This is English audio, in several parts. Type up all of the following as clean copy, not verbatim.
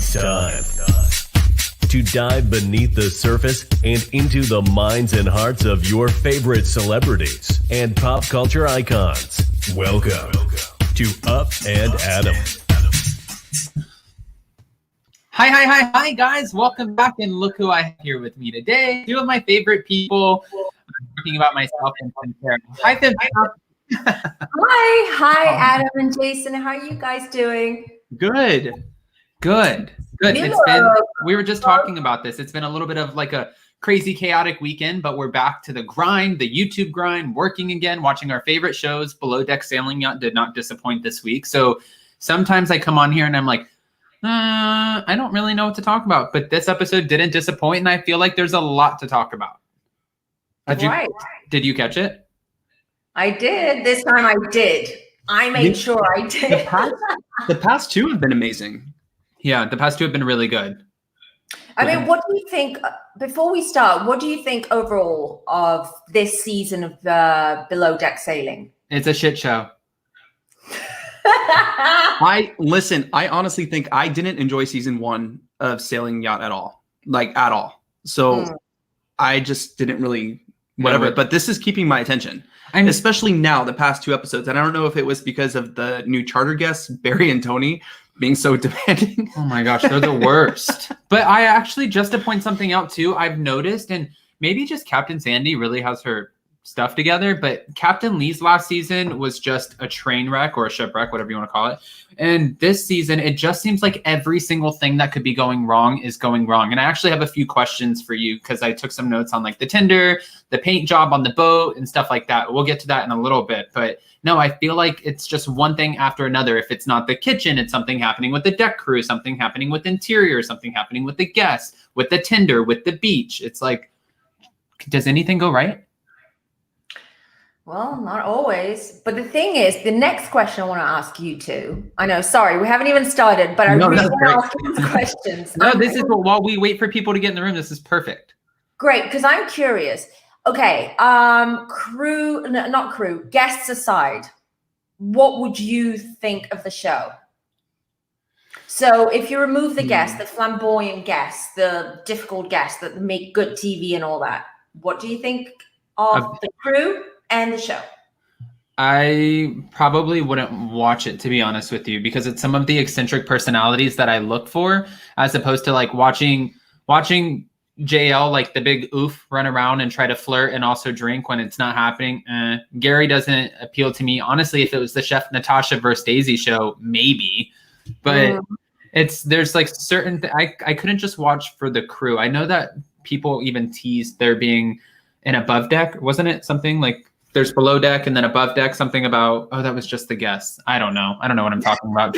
It's time to dive beneath the surface and into the minds and hearts of your favorite celebrities and pop culture icons. Welcome to Up and Adam. Hi, guys. Welcome back, and look who I have here with me today. Two of my favorite people. I'm talking about myself and Sarah. Hi, Femme. Hi, Adam and Jason. How are you guys doing? Good. We were just talking about this. It's been a little bit of like a crazy, chaotic weekend, but we're back to the grind, the YouTube grind, working again, watching our favorite shows. Below Deck Sailing Yacht did not disappoint this week. So sometimes I come on here and I'm like, I don't really know what to talk about, but this episode didn't disappoint, and I feel like there's a lot to talk about. Did you catch it? I did. This time I did. I made sure I did. The past two have been amazing. Yeah, the past two have been really good. I mean, what do you think, before we start, what do you think overall of this season of Below Deck Sailing? It's a shit show. I honestly think I didn't enjoy season 1 of Sailing Yacht at all. So I just didn't really, whatever. But this is keeping my attention. And especially now, the past 2 episodes. And I don't know if it was because of the new charter guests, Barry and Tony, being so demanding. Oh my gosh, they're the worst. But I actually, just to point something out too, I've noticed, and maybe just Captain Sandy really has her stuff together, but Captain Lee's last season was just a train wreck or a shipwreck, whatever you want to call it. And this season, it just seems like every single thing that could be going wrong is going wrong. And I actually have a few questions for you because I took some notes on like the tinder, the paint job on the boat, and stuff like that. We'll get to that in a little bit. But no, I feel like it's just one thing after another. If it's not the kitchen, it's something happening with the deck crew, something happening with interior, something happening with the guests, with the tinder, with the beach. It's like, does anything go right? Well, not always. But the thing is, the next question I want to ask you two. I know, sorry, we haven't even started, but I really want to ask you these questions. No, this is while we wait for people to get in the room. This is perfect. Great, because I'm curious. Okay, guests aside, what would you think of the show? So if you remove the guests, the flamboyant guests, the difficult guests that make good TV and all that, what do you think of the crew and the show? I probably wouldn't watch it, to be honest with you, because it's some of the eccentric personalities that I look for, as opposed to like watching JL, like the big oof, run around and try to flirt and also drink when it's not happening. Gary doesn't appeal to me. Honestly, if it was the Chef Natasha versus Daisy show, maybe. But there's like certain I couldn't just watch for the crew. I know that people even teased there being an above deck. Wasn't it something like there's below deck and then above deck, something about, that was just the guests. I don't know what I'm talking about.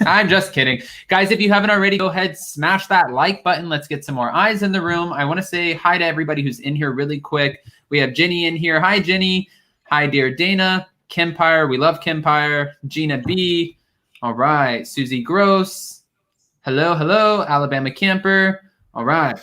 I'm just kidding. Guys, if you haven't already, go ahead, smash that like button. Let's get some more eyes in the room. I want to say hi to everybody who's in here really quick. We have Jenny in here. Hi, Jenny. Hi, dear Dana. Kimpire. We love Kimpire. Gina B. All right. Susie Gross. Hello. Alabama Camper. All right.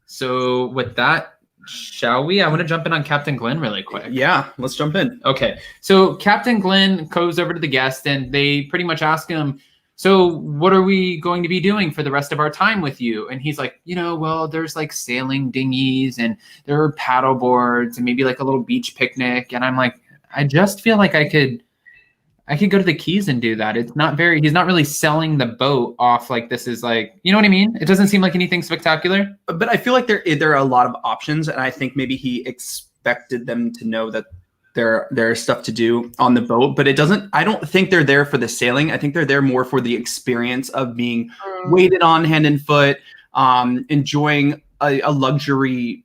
So with that, shall we? I want to jump in on Captain Glenn really quick. Yeah, let's jump in. Okay. So Captain Glenn goes over to the guest and they pretty much ask him, so what are we going to be doing for the rest of our time with you? And he's like, well, there's like sailing dinghies and there are paddle boards and maybe like a little beach picnic. And I'm like, I just feel like I could go to the Keys and do that. He's not really selling the boat off like this is like, you know what I mean? It doesn't seem like anything spectacular. But I feel like there are a lot of options, and I think maybe he expected them to know that there's stuff to do on the boat, but I don't think they're there for the sailing. I think they're there more for the experience of being waited on hand and foot, enjoying a luxury,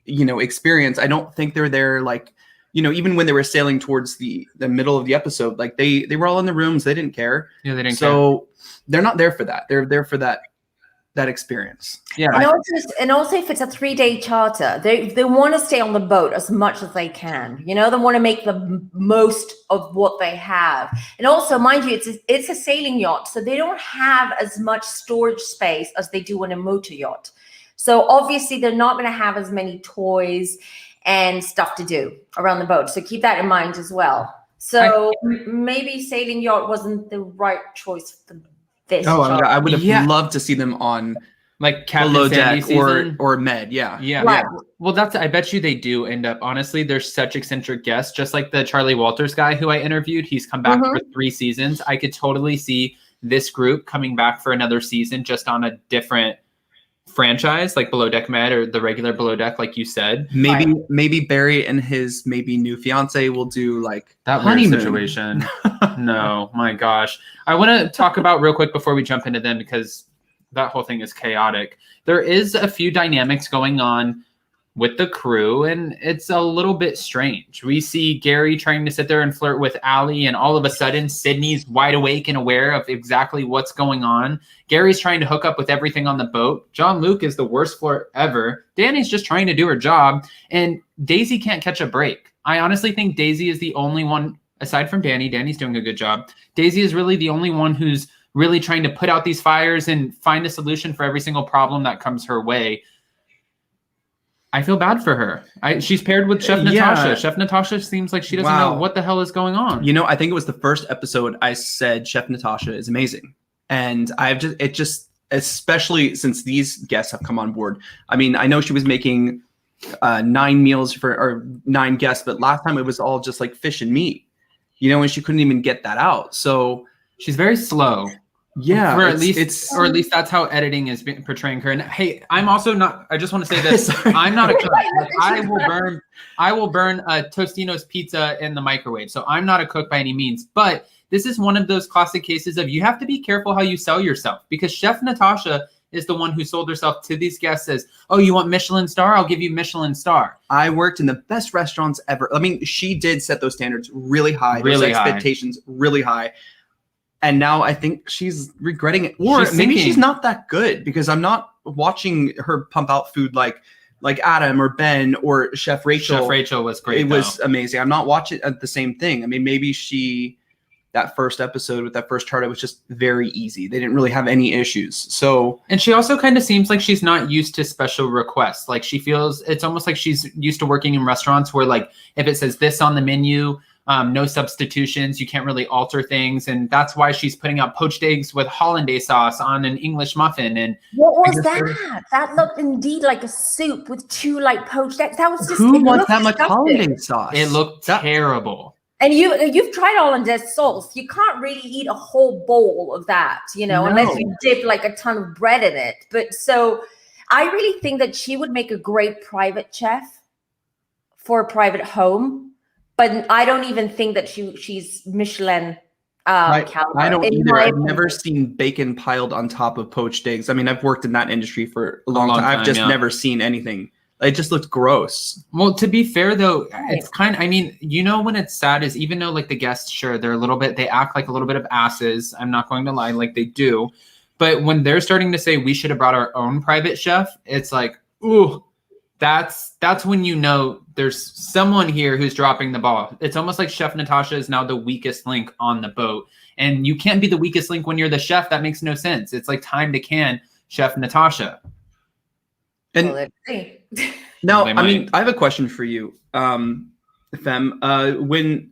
experience. I don't think they're there like, even when they were sailing towards the middle of the episode, like they were all in the rooms. They didn't care. Yeah, they didn't care. So they're not there for that. They're there for that experience. Yeah. And also if it's a 3-day charter, they want to stay on the boat as much as they can. They want to make the most of what they have. And also, mind you, it's a sailing yacht, so they don't have as much storage space as they do on a motor yacht. So obviously they're not going to have as many toys and stuff to do around the boat. So keep that in mind as well. So maybe sailing yacht wasn't the right choice for this. Oh, charter. I would have Yeah. loved to see them on Like Captain Below Sandy Deck season. or Med. Yeah. Yeah. Right. Well, I bet you they do end up, honestly, they're such eccentric guests, just like the Charlie Walters guy who I interviewed. He's come back for 3 seasons. I could totally see this group coming back for another season just on a different franchise, like Below Deck Med or the regular Below Deck, like you said. Maybe Barry and his maybe new fiance will do like That honeymoon weird situation. No, my gosh. I want to talk about real quick before we jump into them, because that whole thing is chaotic. There is a few dynamics going on with the crew, and it's a little bit strange. We see Gary trying to sit there and flirt with Allie, and all of a sudden Sydney's wide awake and aware of exactly what's going on. Gary's trying to hook up with everything on the boat. John Luke is the worst flirt ever. Danny's just trying to do her job, and Daisy can't catch a break. I honestly think Daisy is the only one, aside from Danny. Danny's doing a good job. Daisy is really the only one who's really trying to put out these fires and find a solution for every single problem that comes her way. I feel bad for her. She's paired with Chef Natasha. Chef Natasha seems like she doesn't know what the hell is going on. You know, I think it was the first episode I said Chef Natasha is amazing. And especially since these guests have come on board. I mean, I know she was making 9 meals or 9 guests, but last time it was all just like fish and meat, you know, and she couldn't even get that out. So she's very slow. Yeah, or at least that's how editing is portraying her. And hey, I'm also not. I just want to say this: I'm not a cook. I will burn a Tostino's pizza in the microwave. So I'm not a cook by any means. But this is one of those classic cases of you have to be careful how you sell yourself, because Chef Natasha is the one who sold herself to these guests as, "Oh, you want Michelin star? I'll give you Michelin star." I worked in the best restaurants ever. I mean, she did set those standards really high. Those expectations really high. And now I think she's regretting it. Or maybe she's not that good, because I'm not watching her pump out food like Adam or Ben or Chef Rachel. Chef Rachel was great. It was amazing. I'm not watching the same thing. I mean, maybe that first episode with that first chart, it was just very easy. They didn't really have any issues. So, and she also kind of seems like she's not used to special requests. Like she feels, it's almost like she's used to working in restaurants where, like, if it says this on the menu, no substitutions, you can't really alter things. And that's why she's putting out poached eggs with hollandaise sauce on an English muffin. And what was that? That looked indeed like a soup with 2 like poached eggs. That was just, who wants that much hollandaise sauce? It looked terrible. And you've tried hollandaise sauce. You can't really eat a whole bowl of that, you know, unless you dip like a ton of bread in it. But so I really think that she would make a great private chef for a private home. But I don't even think that she's Michelin caliber. I don't either. I've never seen bacon piled on top of poached eggs. I mean, I've worked in that industry for a long time. I've just never seen anything. It just looked gross. Well, to be fair, though, it's kind of, I mean, you know, when it's sad is even though like the guests, sure, they're they act like a little bit of asses. I'm not going to lie, like they do. But when they're starting to say we should have brought our own private chef, it's like, ooh. That's when you know there's someone here who's dropping the ball. It's almost like Chef Natasha is now the weakest link on the boat. And you can't be the weakest link when you're the chef. That makes no sense. It's like time to can Chef Natasha. And now, I mean, I have a question for you, Femme. When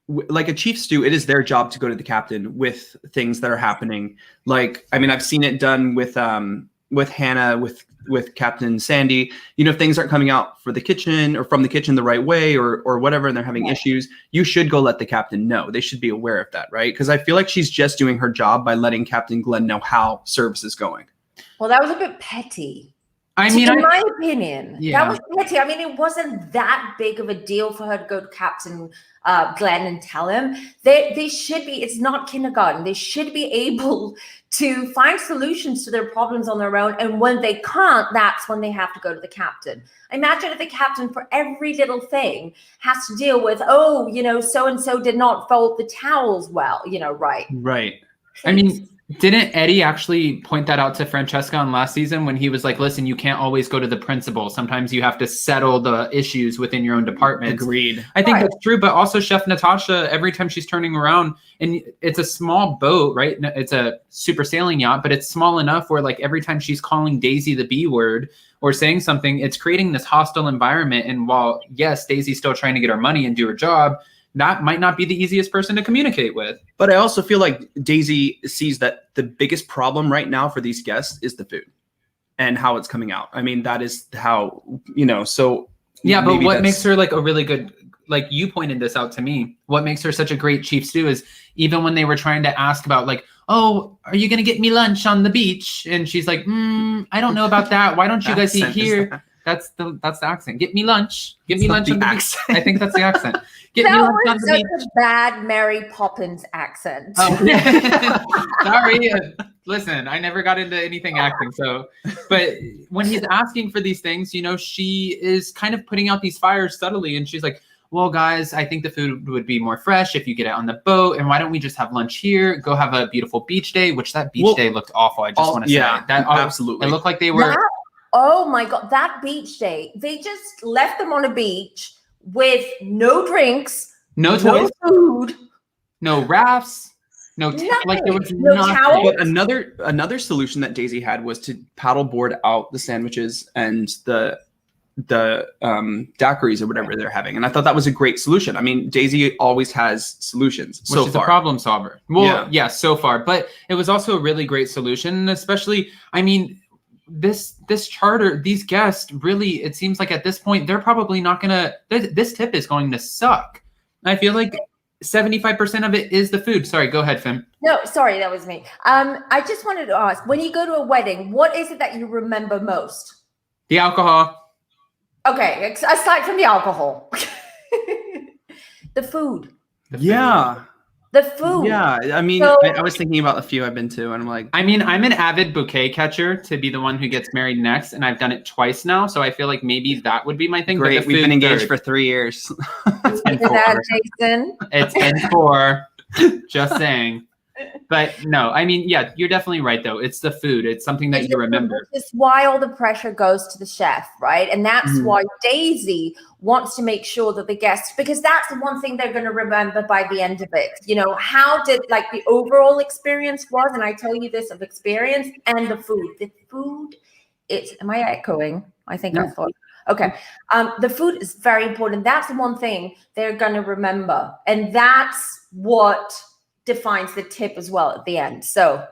like a chief stew, it is their job to go to the captain with things that are happening. Like, I mean, I've seen it done with Hannah, with Captain Sandy. You know, if things aren't coming out for the kitchen or from the kitchen the right way or whatever, and they're having issues, you should go let the captain know. They should be aware of that, right? Because I feel like she's just doing her job by letting Captain Glenn know how service is going. Well, that was a bit petty. I mean, in my opinion, that was petty. I mean, it wasn't that big of a deal for her to go to Captain Glenn and tell him. They should be, it's not kindergarten. They should be able to find solutions to their problems on their own. And when they can't, that's when they have to go to the captain. Imagine if the captain for every little thing has to deal with, oh, you know, so-and-so did not fold the towels well, you know, right. Right. I mean, didn't Eddie actually point that out to Francesca on last season when he was like, listen, you can't always go to the principal. Sometimes you have to settle the issues within your own department. Agreed. I think that's true. But also Chef Natasha, every time she's turning around, and it's a small boat, right? It's a super sailing yacht, but it's small enough where like every time she's calling Daisy the B word or saying something, it's creating this hostile environment. And while, yes, Daisy's still trying to get her money and do her job, that might not be the easiest person to communicate with. But I also feel like Daisy sees that the biggest problem right now for these guests is the food and how it's coming out. I mean, that is how, so. Yeah, but what makes her like a really good, like you pointed this out to me, what makes her such a great chief stew is even when they were trying to ask about like, oh, are you going to get me lunch on the beach? And she's like, I don't know about that. Why don't you guys eat here? That's the accent. Get me lunch. Get me lunch on the beach. I think that's the accent. Get me lunch on the beach. That was such a bad Mary Poppins accent. Oh. Sorry. Listen, I never got into anything acting. So, but when he's asking for these things, she is kind of putting out these fires subtly. And she's like, well, guys, I think the food would be more fresh if you get it on the boat. And why don't we just have lunch here? Go have a beautiful beach day, which that beach day looked awful. I just want to say that. Absolutely. It looked like they were. Oh my God, that beach day. They just left them on a beach with no drinks, no toys, no food, no rafts, no like there was no towels. But another solution that Daisy had was to paddleboard out the sandwiches and the daiquiris or whatever they're having, and I thought that was a great solution. I mean, Daisy always has solutions. Which is a problem solver. Well, yeah, so far, but it was also a really great solution, especially. I mean, this charter, these guests, really, it seems like at this point they're probably not gonna. This tip is going to suck. I feel like 75% of it is the food. Sorry, go ahead, Femme. No, sorry, that was me. I just wanted to ask: when you go to a wedding, what is it that you remember most? The alcohol. Okay, aside from the alcohol, the food. The food. Yeah, I mean, So- I was thinking about a few I've been to, and I'm like, I mean, I'm an avid bouquet catcher to be the one who gets married next, and I've done it twice now, so I feel like maybe that would be my thing. great. But the We've food been engaged third. for 3 years. It's been Is that 4. Jason? It's been 4. Just saying. But no, I mean, yeah, you're definitely right, though. It's the food. It's something that you remember. Which is why all the pressure goes to the chef, right? And that's why Daisy wants to make sure that the guests, because that's the one thing they're going to remember by the end of it. How did like the overall experience was, and I tell you this of experience, and the food. The food, am I echoing? I think I thought. Okay. The food is very important. That's the one thing they're going to remember. And that's what defines the tip as well at the end. So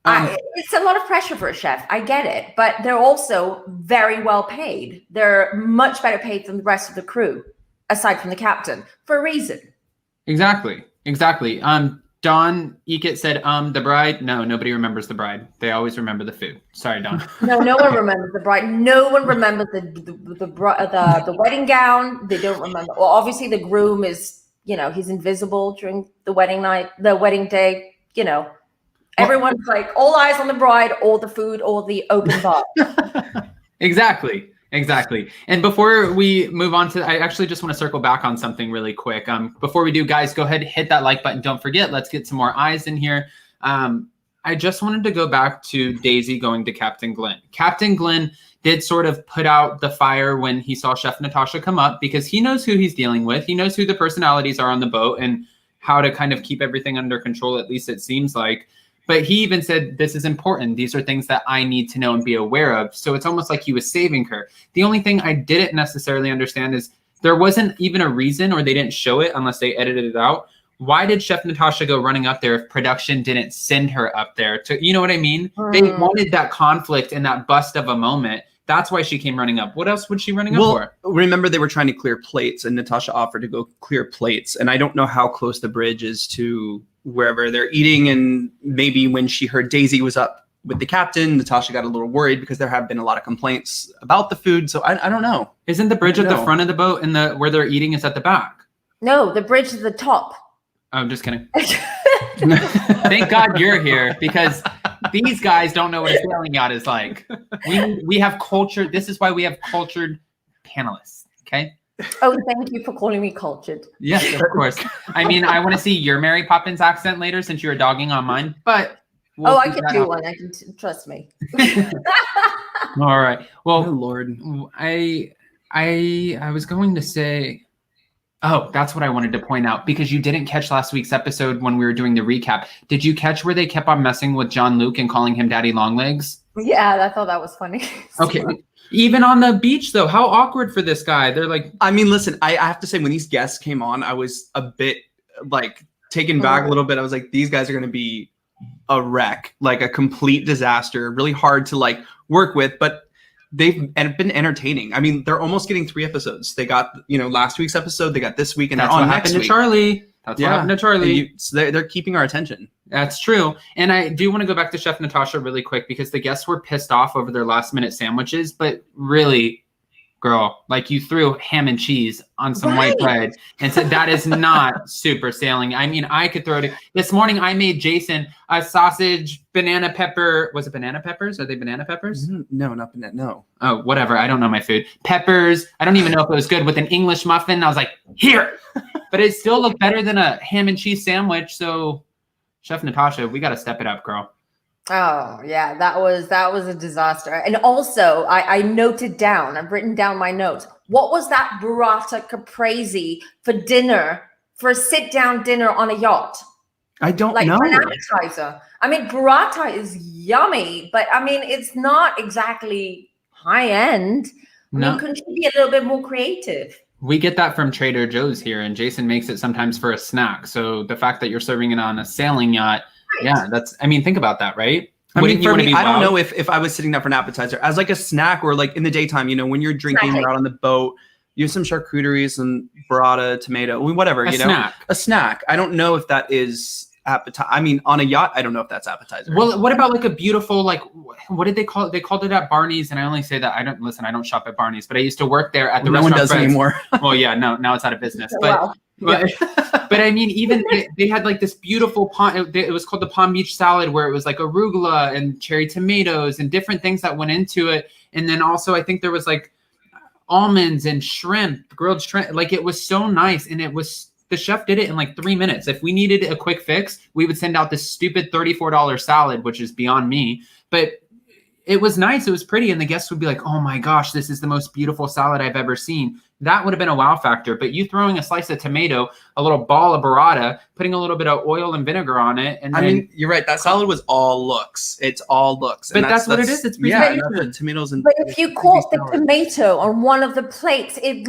it's a lot of pressure for a chef. I get it, but they're also very well paid. They're much better paid than the rest of the crew, aside from the captain, for a reason. Exactly. Don Ekit said, the bride. No, nobody remembers the bride. They always remember the food. Sorry, Don. No one remembers the bride. No one remembers the wedding gown. They don't remember. Well, obviously the groom is, he's invisible during the wedding night, the wedding day, everyone's like all eyes on the bride, all the food, all the open bar. Exactly. And before we move on I actually just want to circle back on something really quick. Before we do, guys, go ahead, hit that like button. Don't forget, let's get some more eyes in here. I just wanted to go back to Daisy going to Captain Glenn. Captain Glenn did sort of put out the fire when he saw Chef Natasha come up, because he knows who he's dealing with. He knows who the personalities are on the boat and how to kind of keep everything under control, at least it seems like. But he even said, this is important. These are things that I need to know and be aware of. So it's almost like he was saving her. The only thing I didn't necessarily understand is there wasn't even a reason, or they didn't show it unless they edited it out. Why did Chef Natasha go running up there if production didn't send her up there to, you know what I mean? They wanted that conflict and that bust of a moment. That's why she came running up. What else was she running up for? Remember, they were trying to clear plates, and Natasha offered to go clear plates. And I don't know how close the bridge is to wherever they're eating. And maybe when she heard Daisy was up with the captain, Natasha got a little worried because there have been a lot of complaints about the food. So I don't know. Isn't the bridge at the front of the boat and where they're eating is at the back? No, the bridge is at the top. I'm just kidding. Thank God you're here, because these guys don't know what a sailing yacht is like. We have culture. This is why we have cultured panelists. Okay. Oh, thank you for calling me cultured. Yes, of course. I mean, I want to see your Mary Poppins accent later, since you were dogging on mine. But I can do one. I can trust me. All right. Well, Oh, Lord. I was going to say. Oh, that's what I wanted to point out, because you didn't catch last week's episode when we were doing the recap. Did you catch where they kept on messing with John Luke and calling him Daddy Longlegs? Yeah, I thought that was funny. Okay. Even on the beach, though, how awkward for this guy. They're like, I mean, listen, I have to say, when these guests came on, I was a bit like taken back a little bit. I was like, these guys are going to be a wreck, like a complete disaster, really hard to like work with, but they've been entertaining. I mean, they're almost getting 3 episodes. They got, last week's episode, they got this week, and that's they're what on happened next to week. Charlie. That's what happened to Charlie. So they're keeping our attention. That's true. And I do want to go back to Chef Natasha really quick, because the guests were pissed off over their last minute sandwiches, but really, girl, like, you threw ham and cheese on some white bread and said that is not super sailing. I mean, I could throw it. This morning I made Jason a sausage, banana pepper. Was it banana peppers? Are they banana peppers? No, not banana. No. Oh, whatever. I don't know my food. Peppers. I don't even know if it was good, with an English muffin. I was like, here. But it still looked better than a ham and cheese sandwich. So Chef Natasha, we got to step it up, girl. Oh yeah, that was a disaster. And also, I noted down. I've written down my notes. What was that burrata caprese for dinner, for a sit-down dinner on a yacht? I don't like know. For an appetizer. I mean, burrata is yummy, but I mean, it's not exactly high end. I mean, couldn't you be a little bit more creative? We get that from Trader Joe's here, and Jason makes it sometimes for a snack. So the fact that you're serving it on a sailing yacht, yeah, think about that, right? I mean, for me, I don't know if I was sitting down for an appetizer as like a snack, or like in the daytime, when you're drinking, you're out on the boat, you have some charcuterie, some burrata, tomato, whatever, a snack. I don't know if that is appetizer. I mean, on a yacht, I don't know if that's appetizer. Well, what about like a beautiful, like, what did they call it? They called it at Barney's, and I only say that I don't shop at Barney's, but I used to work there at the restaurant. No one does anymore. Well, yeah, no, now it's out of business. But I mean, even they had like this beautiful it was called the Palm Beach salad, where it was like arugula and cherry tomatoes and different things that went into it. And then also, I think there was like almonds and shrimp, grilled shrimp. Like, it was so nice. And the chef did it in like 3 minutes. If we needed a quick fix, we would send out this stupid $34 salad, which is beyond me. But it was nice. It was pretty. And the guests would be like, oh my gosh, this is the most beautiful salad I've ever seen. That would have been a wow factor. But you throwing a slice of tomato, a little ball of burrata, putting a little bit of oil and vinegar on it. And I mean, you're right. That salad was all looks. It's all looks. But that's what it is. It's presentation. Tomatoes and. But if you caught the tomato on one of the plates, it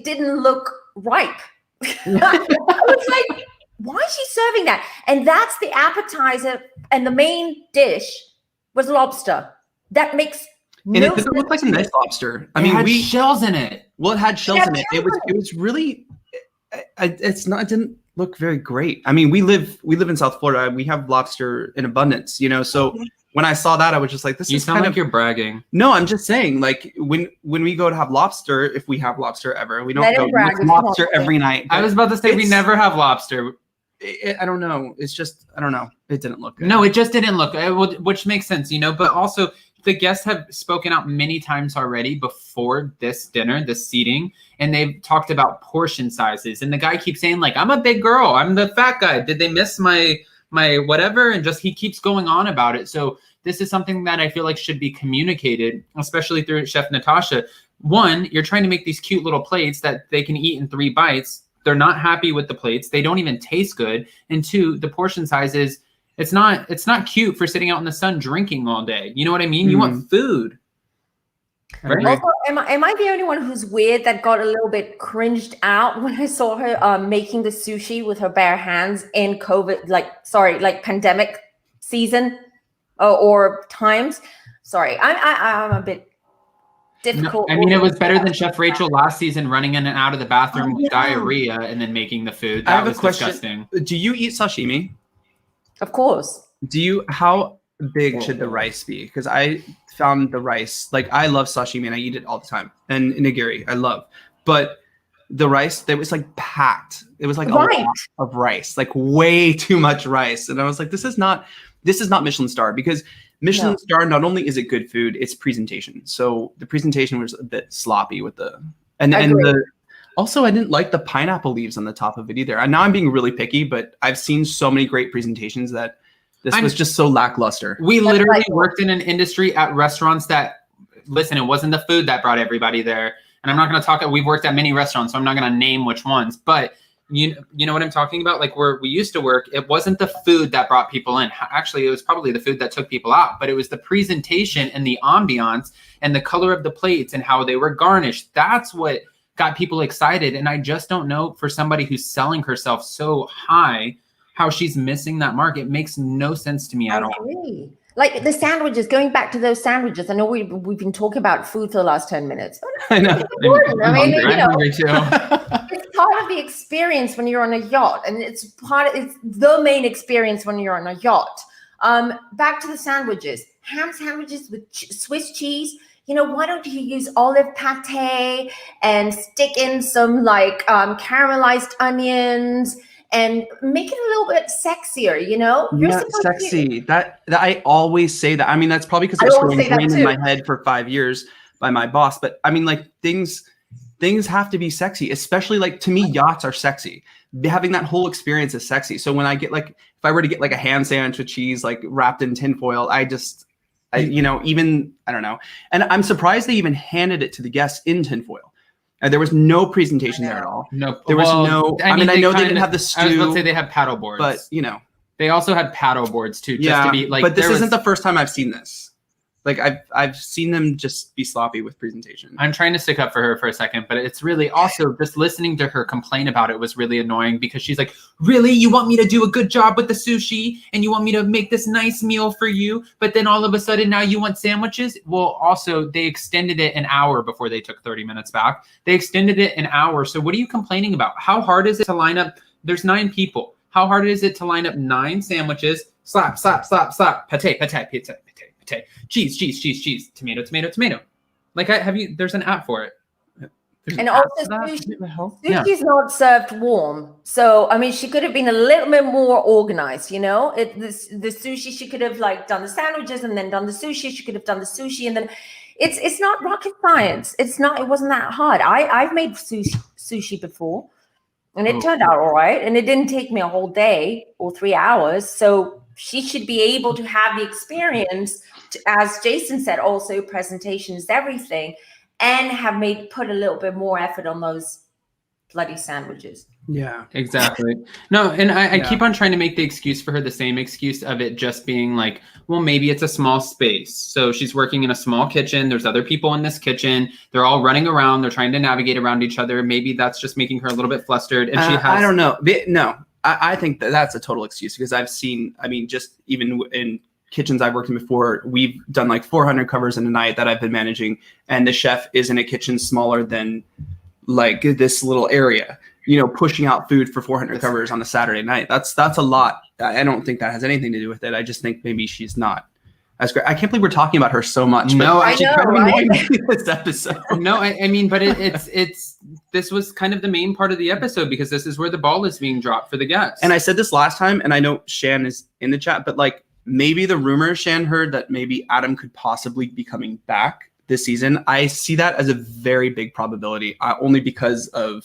didn't look ripe. I was like, why is she serving that? And that's the appetizer, and the main dish was lobster. That makes it looked like a nice lobster. I mean, we shells in it. Well, it had shells in it. It was really. It didn't look very great. I mean, we live in South Florida. We have lobster in abundance, So when I saw that, I was just like, You sound like you're bragging. No, I'm just saying, like, when we go to have lobster, if we have lobster ever, we don't Let go him brag. with lobster every night. I was about to say we never have lobster. I don't know. It's just, I don't know. It didn't look good. No, it just didn't look good, which makes sense, But also, the guests have spoken out many times already before this dinner, this seating, and they've talked about portion sizes. And the guy keeps saying, like, I'm a big girl. I'm the fat guy. Did they miss my whatever? And he keeps going on about it. So this is something that I feel like should be communicated, especially through Chef Natasha. One, you're trying to make these cute little plates that they can eat in 3 bites. They're not happy with the plates. They don't even taste good. And 2, the portion sizes, it's not cute for sitting out in the sun drinking all day. You know what I mean? You want food. Right? Also, am I the only one who's weird that got a little bit cringed out when I saw her making the sushi with her bare hands in COVID, pandemic season or times? Sorry, I'm a bit difficult. No, I mean, it was better than Chef Rachel last season running in and out of the bathroom with diarrhea and then making the food. That was disgusting. Do you eat sashimi? Of course. How big should the rice be? Because I found the rice, like, I love sashimi and I eat it all the time. And nigiri, I love. But the rice, that was like packed. It was like a lot of rice, like way too much rice. And I was like, this is not Michelin star, because Michelin star, not only is it good food, it's presentation. So the presentation was a bit sloppy with also, I didn't like the pineapple leaves on the top of it either. And now I'm being really picky, but I've seen so many great presentations that this was just so lackluster. We literally worked in an industry at restaurants that, listen, it wasn't the food that brought everybody there. And I'm not going to we've worked at many restaurants, so I'm not going to name which ones. But You know what I'm talking about? Like where we used to work, it wasn't the food that brought people in. Actually, it was probably the food that took people out, but it was the presentation and the ambiance and the color of the plates and how they were garnished. That's what got people excited. And I just don't know, for somebody who's selling herself so high, how she's missing that mark. It makes no sense to me at all. Agree. Like the sandwiches, going back to those sandwiches. I know we've been talking about food for the last 10 minutes. I know. I mean, you I'm know, hungry too. it's part of the experience when you're on a yacht, and it's the main experience when you're on a yacht. Back to the sandwiches, ham sandwiches with Swiss cheese. You know, why don't you use olive pate and stick in some like caramelized onions and make it a little bit sexier, you know? Not sexy. That I always say that. I mean, that's probably because it's been ingrained in my head for 5 years by my boss. But I mean, like things have to be sexy, especially like to me, yachts are sexy. Having that whole experience is sexy. So when I get like, if I were to get like a ham sandwich with cheese, like wrapped in tinfoil, I don't know. And I'm surprised they even handed it to the guests in tinfoil. There was no presentation there at all. No, there was no. I mean, I know they didn't have the stew. I was about to say they had paddle boards, but you know, they also had paddle boards too. Just to be like, but this isn't the first time I've seen this. Like I've seen them just be sloppy with presentation. I'm trying to stick up for her for a second, but it's really also just listening to her complain about it was really annoying because she's like, really, you want me to do a good job with the sushi and you want me to make this nice meal for you, but then all of a sudden now you want sandwiches? Well, also they extended it an hour before they took 30 minutes back. They extended it an hour. So what are you complaining about? How hard is it to line up? There's 9 people. How hard is it to line up 9 sandwiches? Slap, slap, slap, slap, pate, pate, pizza. Cheese, tomato. Like there's an app for it. And also sushi's not served warm. So, I mean, she could have been a little bit more organized, you know? The sushi, she could have like done the sandwiches and then done the sushi. She could have done the sushi and then it's not rocket science. It wasn't that hard. I've made sushi before and it turned out all right. And it didn't take me a whole day or 3 hours. So she should be able to have the experience as Jason said, also presentation is everything, and have put a little bit more effort on those bloody sandwiches. Yeah, exactly. No, and I keep on trying to make the excuse for her the same excuse of it just being like, well, maybe it's a small space. So she's working in a small kitchen. There's other people in this kitchen. They're all running around. They're trying to navigate around each other. Maybe that's just making her a little bit flustered. And she has. I don't know. No, I think that's a total excuse because I've seen. I mean, just even in kitchens I've worked in before, we've done like 400 covers in a night that I've been managing, and the chef is in a kitchen smaller than like this little area, you know, pushing out food for 400 covers on a Saturday night. That's a lot. I don't think that has anything to do with it. I just think maybe she's not as great. I can't believe we're talking about her so much. No, I know, right? This episode. No, I mean, but it's this was kind of the main part of the episode because this is where the ball is being dropped for the guests. And I said this last time, and I know Shan is in the chat, but like, maybe the rumor Shan heard that maybe Adam could possibly be coming back this season. I see that as a very big probability, only because of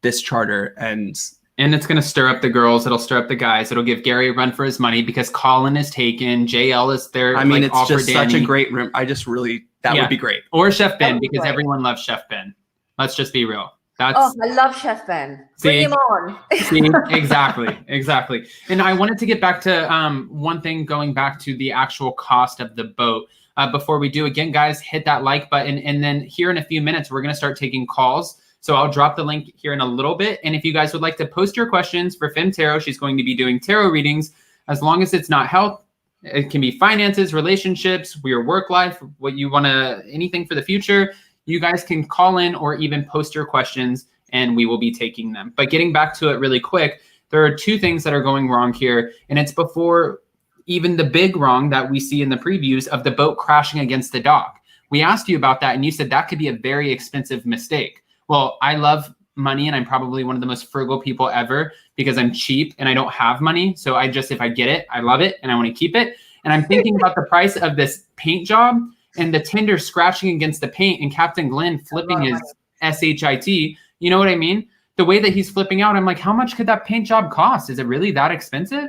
this charter. And it's going to stir up the girls. It'll stir up the guys. It'll give Gary a run for his money because Colin is taken. JL is there. I mean, like, it's just such a great room. I just really, that would be great. Or Chef Ben, because everyone loves Chef Ben. Let's just be real. I love Chef Ben. Bring him on. Exactly. And I wanted to get back to one thing, going back to the actual cost of the boat. Before we do, again, guys, hit that like button. And then here in a few minutes, we're going to start taking calls. So I'll drop the link here in a little bit. And if you guys would like to post your questions for Femme Tarot, she's going to be doing tarot readings. As long as it's not health, it can be finances, relationships, your work life, what you want to, anything for the future. You guys can call in or even post your questions and we will be taking them. But getting back to it really quick, there are 2 things that are going wrong here. And it's before even the big wrong that we see in the previews of the boat crashing against the dock. We asked you about that and you said that could be a very expensive mistake. Well, I love money and I'm probably one of the most frugal people ever because I'm cheap and I don't have money. So if I get it, I love it and I want to keep it. And I'm thinking about the price of this paint job and the tinder scratching against the paint and Captain Glenn flipping his SHIT. You know what I mean? The way that he's flipping out, I'm like, how much could that paint job cost? Is it really that expensive?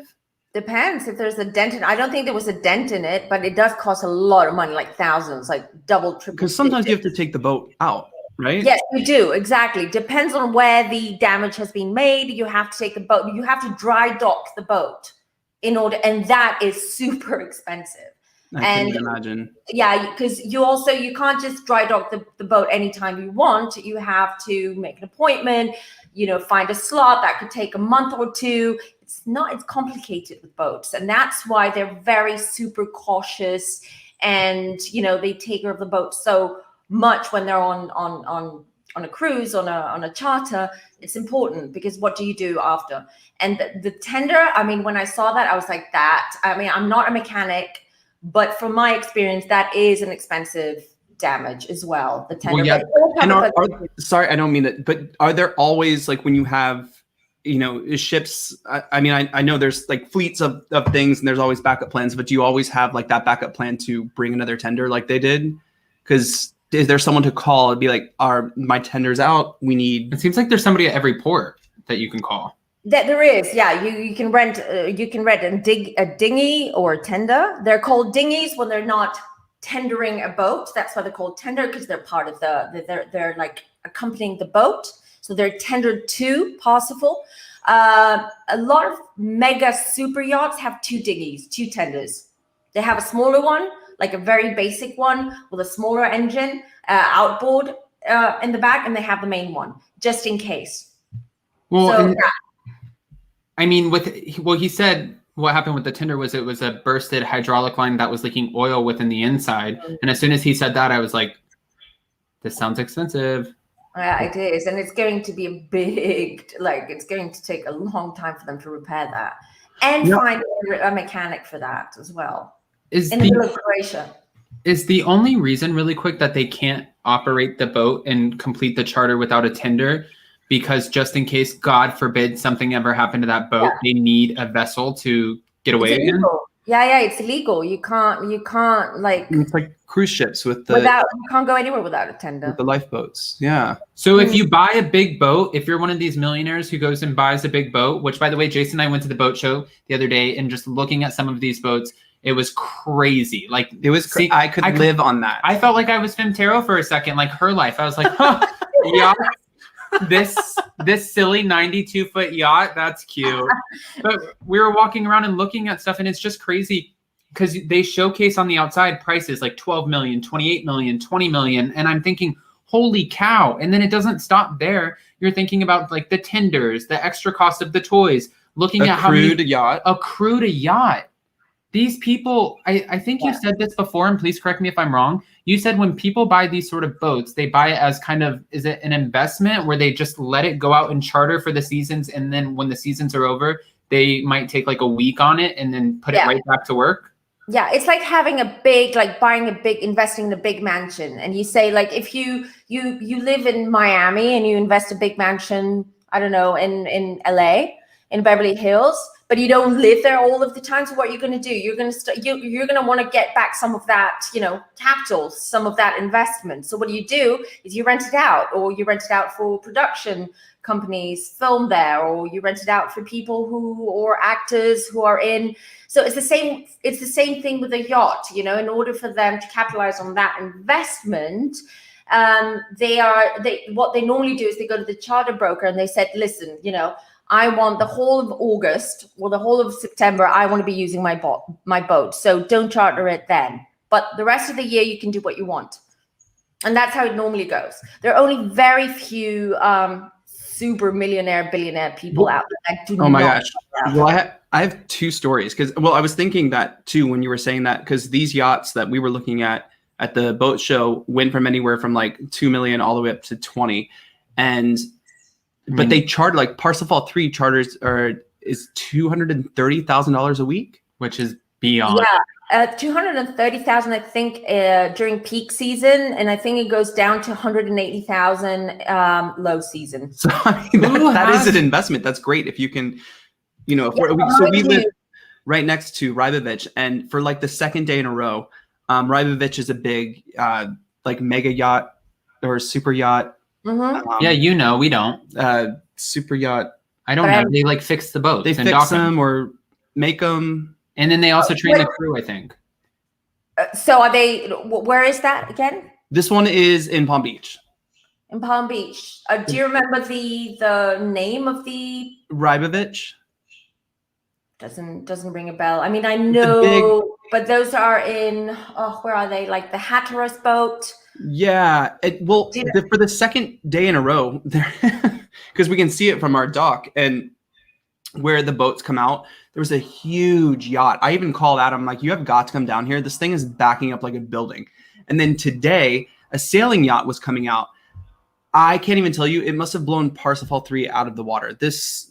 Depends if there's a dent in it. I don't think there was a dent in it, but it does cost a lot of money, like thousands, like double, triple. Because sometimes you have to take the boat out. right? Yes, you do. Exactly. Depends on where the damage has been made. You have to take the boat. You have to dry dock the boat in order, and that is super expensive. I can imagine. Yeah, because you can't just dry dock the boat anytime you want. You have to make an appointment, find a slot that could take a month or two. It's complicated with boats, and that's why they're very super cautious, and they take care of the boat so much when they're on a cruise, on a charter. It's important, because what do you do after? And the tender, I mean, when I saw that, I was like, I'm not a mechanic, but from my experience, that is an expensive damage as well. The tender. Well, yeah. Sorry, I don't mean that, but are there always, like, when you have, ships? I mean, I know there's like fleets of things, and there's always backup plans, but do you always have like that backup plan to bring another tender like they did? Because is there someone to call and be like, my tender's out, we need? It seems like there's somebody at every port that you can call. That there is, yeah. You can rent a dinghy or a tender. They're called dinghies when they're not tendering a boat. That's why they're called tender, because they're part of they're like accompanying the boat. So they're tendered to Parsifal. A lot of mega super yachts have two dinghies, two tenders. They have a smaller one, like a very basic one with a smaller engine, outboard in the back, and they have the main one just in case. Well, I mean, he said what happened with the tender was it was a bursted hydraulic line that was leaking oil within the inside. And as soon as he said that, I was like, this sounds expensive. Yeah, it is. And it's going to be it's going to take a long time for them to repair that and find a mechanic for that as well. Is the only reason, really quick, that they can't operate the boat and complete the charter without a tender because just in case, God forbid, something ever happened to that boat, they need a vessel to get away again? Yeah, it's illegal. You can't like. It's like cruise ships you can't go anywhere without a tender. With the lifeboats, yeah. So if you buy a big boat, if you're one of these millionaires who goes and buys a big boat, which by the way, Jason and I went to the boat show the other day and just looking at some of these boats, it was crazy. Like it was. I could live on that. I felt like I was Femme for a second, like her life. I was like, huh, yacht. This silly 92-foot yacht, that's cute. But we were walking around and looking at stuff, and it's just crazy because they showcase on the outside prices like 12 million, 28 million, 20 million, and I'm thinking, holy cow. And then it doesn't stop there. You're thinking about like the tenders, the extra cost of the toys, looking at how many accrued a yacht. These people, I think you said this before, and please correct me if I'm wrong. You said when people buy these sort of boats, they buy it as kind of, is it an investment where they just let it go out and charter for the seasons, and then when the seasons are over, they might take like a week on it and then put it right back to work? Yeah, it's like having investing in a big mansion. And you say, like, if you live in Miami and you invest a big mansion, I don't know, in LA, in Beverly Hills, but you don't live there all of the time. So what you're going to do, you're going to want to get back some of that, capital, some of that investment. So what do is you rent it out, or you rent it out for production companies, film there, or you rent it out for people or actors who are in. So it's the same thing with a yacht, in order for them to capitalize on that investment. What they normally do is they go to the charter broker and they said, listen, I want the whole of August or the whole of September, I want to be using my boat. So don't charter it then. But the rest of the year, you can do what you want. And that's how it normally goes. There are only very few super millionaire, billionaire people out there that do not. Oh my gosh. Well, I have two stories because, I was thinking that too when you were saying that, because these yachts that we were looking at the boat show went from anywhere from like 2 million all the way up to 20. But they charter, like Parsifal 3 charters is $230,000 a week, which is beyond. Yeah, 230,000, I think, during peak season, and I think it goes down to 180,000 low season. So I mean, that is an investment. That's great if you can, we live right next to Rybovich, and for like the second day in a row, Rybovich is a big like mega yacht or super yacht. Mm-hmm. We don't. Super yacht. I don't know. They like fix the boats. They fix them or make them. And then they also train the crew, I think. So are they, where is that again? This one is in Palm Beach. in Palm Beach. Do you remember the name of the? Rybovich. Doesn't ring a bell. I mean, I know, but those are in. Oh, where are they? Like the Hatteras boat. Yeah. For the second day in a row, because we can see it from our dock and where the boats come out, there was a huge yacht. I even called out. I'm like, you have got to come down here. This thing is backing up like a building. And then today, a sailing yacht was coming out. I can't even tell you. It must have blown Parsifal 3 out of the water. This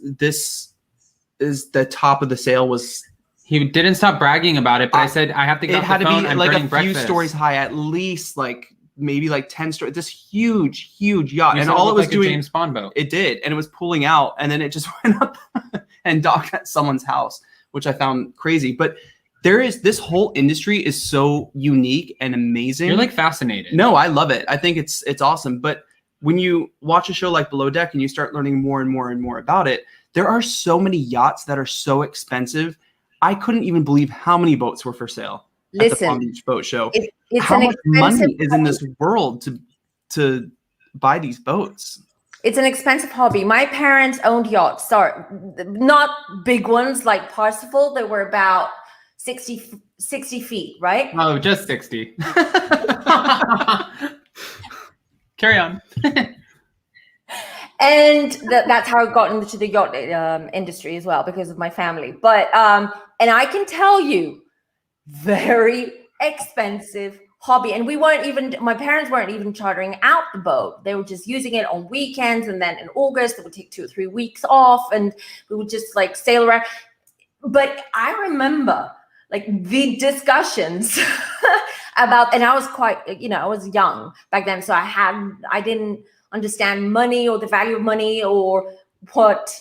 is the top of the sail was. He didn't stop bragging about it, but I said I have to get off the phone. It had to be like a few stories high, at least maybe 10 stories. This huge yacht, and all it was doing. A James Bond boat. It did, and it was pulling out, and then it just went up and docked at someone's house, which I found crazy. But this whole industry is so unique and amazing. You're fascinated. No, I love it. I think it's awesome. But when you watch a show like Below Deck and you start learning more and more and more about it, there are so many yachts that are so expensive. I couldn't even believe how many boats were for sale at the Palm Beach Boat Show. How much money is in this world to buy these boats? It's an expensive hobby. My parents owned yachts. Sorry, not big ones like Parsifal. They were about 60 feet, right? Oh, just 60. Carry on. And that's how I got into the yacht industry as well, because of my family. But and I can tell you, very expensive hobby. And my parents weren't even chartering out the boat. They were just using it on weekends. And then in August, they would take 2 or 3 weeks off and we would just sail around. But I remember the discussions about, and I was quite, I was young back then. So I didn't understand money or the value of money or what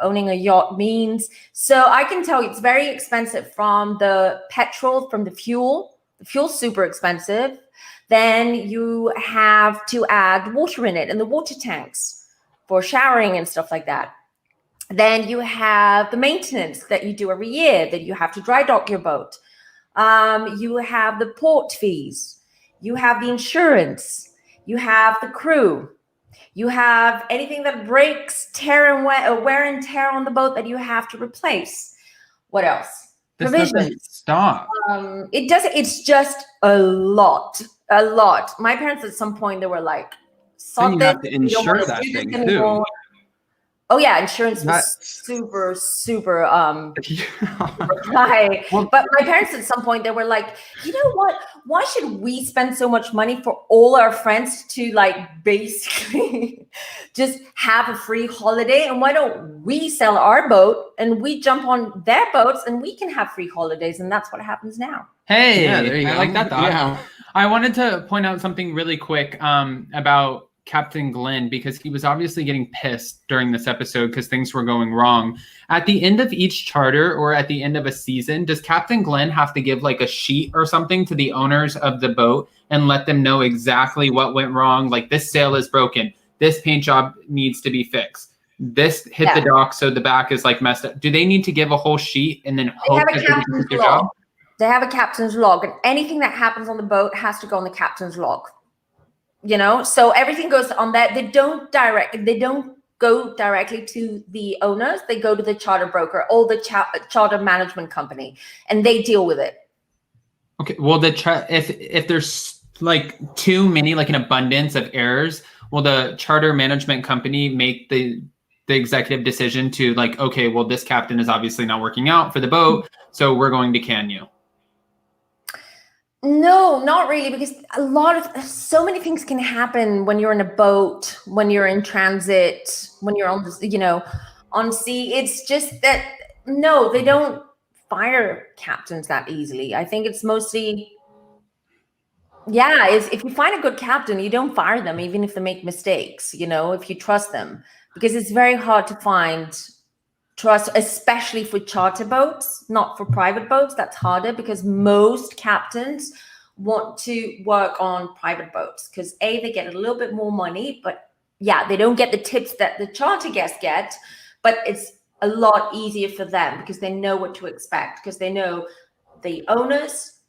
owning a yacht means. So I can tell you it's very expensive, from the petrol, from the fuel. The fuel's super expensive. Then you have to add water in it and the water tanks for showering and stuff like that. Then you have the maintenance that you do every year, that you have to dry dock your boat. You have the port fees. You have the insurance. You have the crew. You have anything that breaks, wear and tear on the boat that you have to replace. What else? This doesn't stop. It doesn't. It's just a lot. My parents at some point, they were like, "So you have to insure that thing too." Oh yeah, insurance was super high. But my parents at some point, they were like, you know what? Why should we spend so much money for all our friends to basically just have a free holiday? And why don't we sell our boat and we jump on their boats and we can have free holidays? And that's what happens now. Hey, yeah, there you go. I like that thought. Yeah. I wanted to point out something really quick about Captain Glenn, because he was obviously getting pissed during this episode because things were going wrong. At the end of each charter or at the end of a season, does Captain Glenn have to give a sheet or something to the owners of the boat and let them know exactly what went wrong? This sail is broken. This paint job needs to be fixed. This hit the dock, so the back is messed up. Do they need to give a whole sheet and then hope that they can do their job? They have a captain's log, and anything that happens on the boat has to go on the captain's log. So everything goes on that. They don't go directly to the owners. They go to the charter broker or the charter management company, and they deal with it. Okay. Well, if there's too many, an abundance of errors, will the charter management company make the executive decision to okay, well, this captain is obviously not working out for the boat, so we're going to can you? No, not really, because so many things can happen when you're in a boat, when you're in transit, when you're on on sea. It's just that, no, they don't fire captains that easily. I think it's mostly, if you find a good captain, you don't fire them, even if they make mistakes, if you trust them, because it's very hard to find trust, especially for charter boats, not for private boats. That's harder because most captains want to work on private boats because they get a little bit more money, but they don't get the tips that the charter guests get, but it's a lot easier for them because they know what to expect, because they know the owners,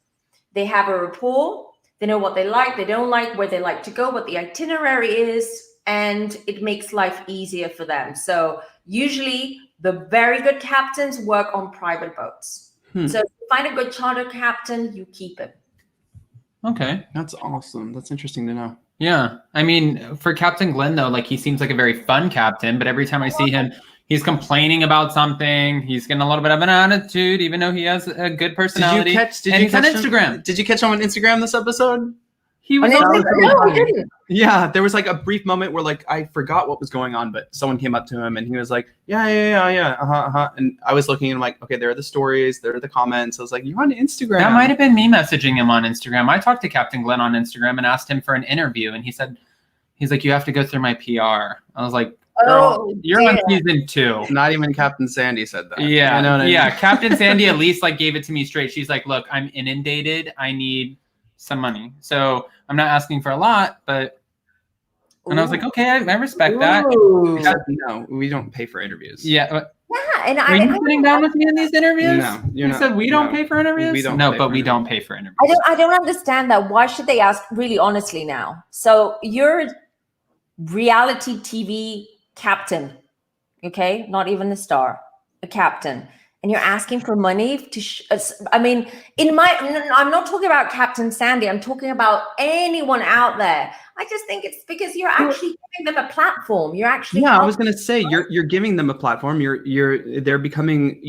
they have a rapport, They know what they like, they don't like, where they like to go, what the itinerary is, and it makes life easier for them. So usually the very good captains work on private boats. So if you find a good charter captain, you keep him. Okay. That's awesome. That's interesting to know. Yeah. I mean, for Captain Glenn, though, like he seems like a very fun captain, but every time I see him, he's complaining about something. He's getting a little bit of an attitude, even though he has a good personality. Did you he's on catch Instagram. Did you catch him on Instagram this episode? He was No, I didn't. Yeah, there was like a brief moment where like I forgot what was going on, but someone came up to him and he was like, yeah, and I was looking and I'm like, okay, there are the stories, there are the comments. I was like, you're on Instagram. That might have been me messaging him on Instagram. I talked to Captain Glenn on Instagram and asked him for an interview, and he's like, you have to go through my PR. I was like, girl, you're on season 2. Not even Captain Sandy said that. Yeah, you know what I mean? Captain Sandy at least like gave it to me straight. She's like, look, I'm inundated. I need some money. So I'm not asking for a lot, but and I was like, okay, I respect that. No, we don't pay for interviews. Yeah. And Are you sitting down with me in these interviews? No, you're you not. said we don't pay for interviews? We don't no, pay but for we interviews. don't pay for interviews. I don't understand that. Why should they ask really honestly now? So you're reality TV captain, okay? Not even a star, a captain. And you're asking for money to, I'm not talking about Captain Sandy. I'm talking about anyone out there. I just think it's because you're actually giving them a platform. You're actually. I was going to say, you're giving them a platform. They're becoming,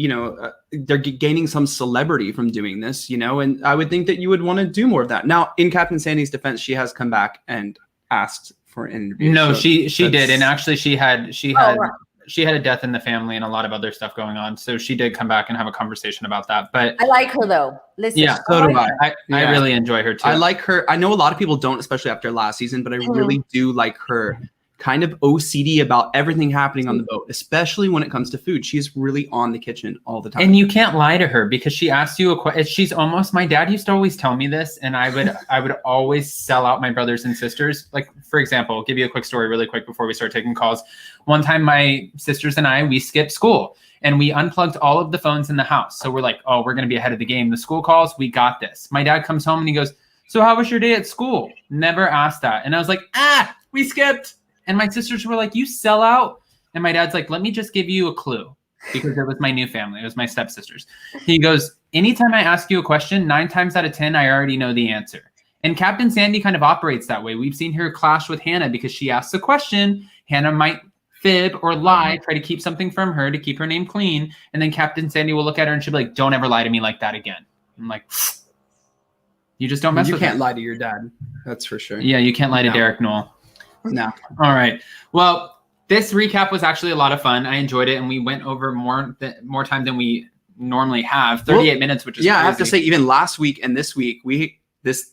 they're gaining some celebrity from doing this, and I would think that you would want to do more of that. Now, in Captain Sandy's defense, she has come back and asked for an interview. No, so she did. And actually she had right. She had a death in the family and a lot of other stuff going on. So she did come back and have a conversation about that. But I like her though. Listen, yeah, so do I. I really enjoy her too. I like her. I know a lot of people don't, especially after last season, but I really do like her kind of OCD about everything happening on the boat, especially when it comes to food. She's really on the kitchen all the time. And you can't lie to her because she asks you a question. She's almost, my dad used to always tell me this, and I would always sell out my brothers and sisters. Like, for example, I'll give you a quick story really quick before we start taking calls. One time my sisters and I, we skipped school and we unplugged all of the phones in the house. So we're like, oh, we're going to be ahead of the game. The school calls, we got this. My dad comes home and he goes, so how was your day at school? Never asked that. And I was like, we skipped. And my sisters were like, you sell out? And my dad's like, let me just give you a clue, because it was my new family. It was my stepsisters. He goes, anytime I ask you a question, 9 times out of 10, I already know the answer. And Captain Sandy kind of operates that way. We've seen her clash with Hannah because she asks a question. Hannah might fib or lie, try to keep something from her to keep her name clean. And then Captain Sandy will look at her and she'll be like, don't ever lie to me like that again. I'm like, you just don't mess with You can't her. lie to your dad. That's for sure. Yeah, you can't lie to Derek Knoll. No. All right. Well, this recap was actually a lot of fun. I enjoyed it, and we went over more time than we normally have. 38 minutes, which is crazy. I have to say, even last week and this week,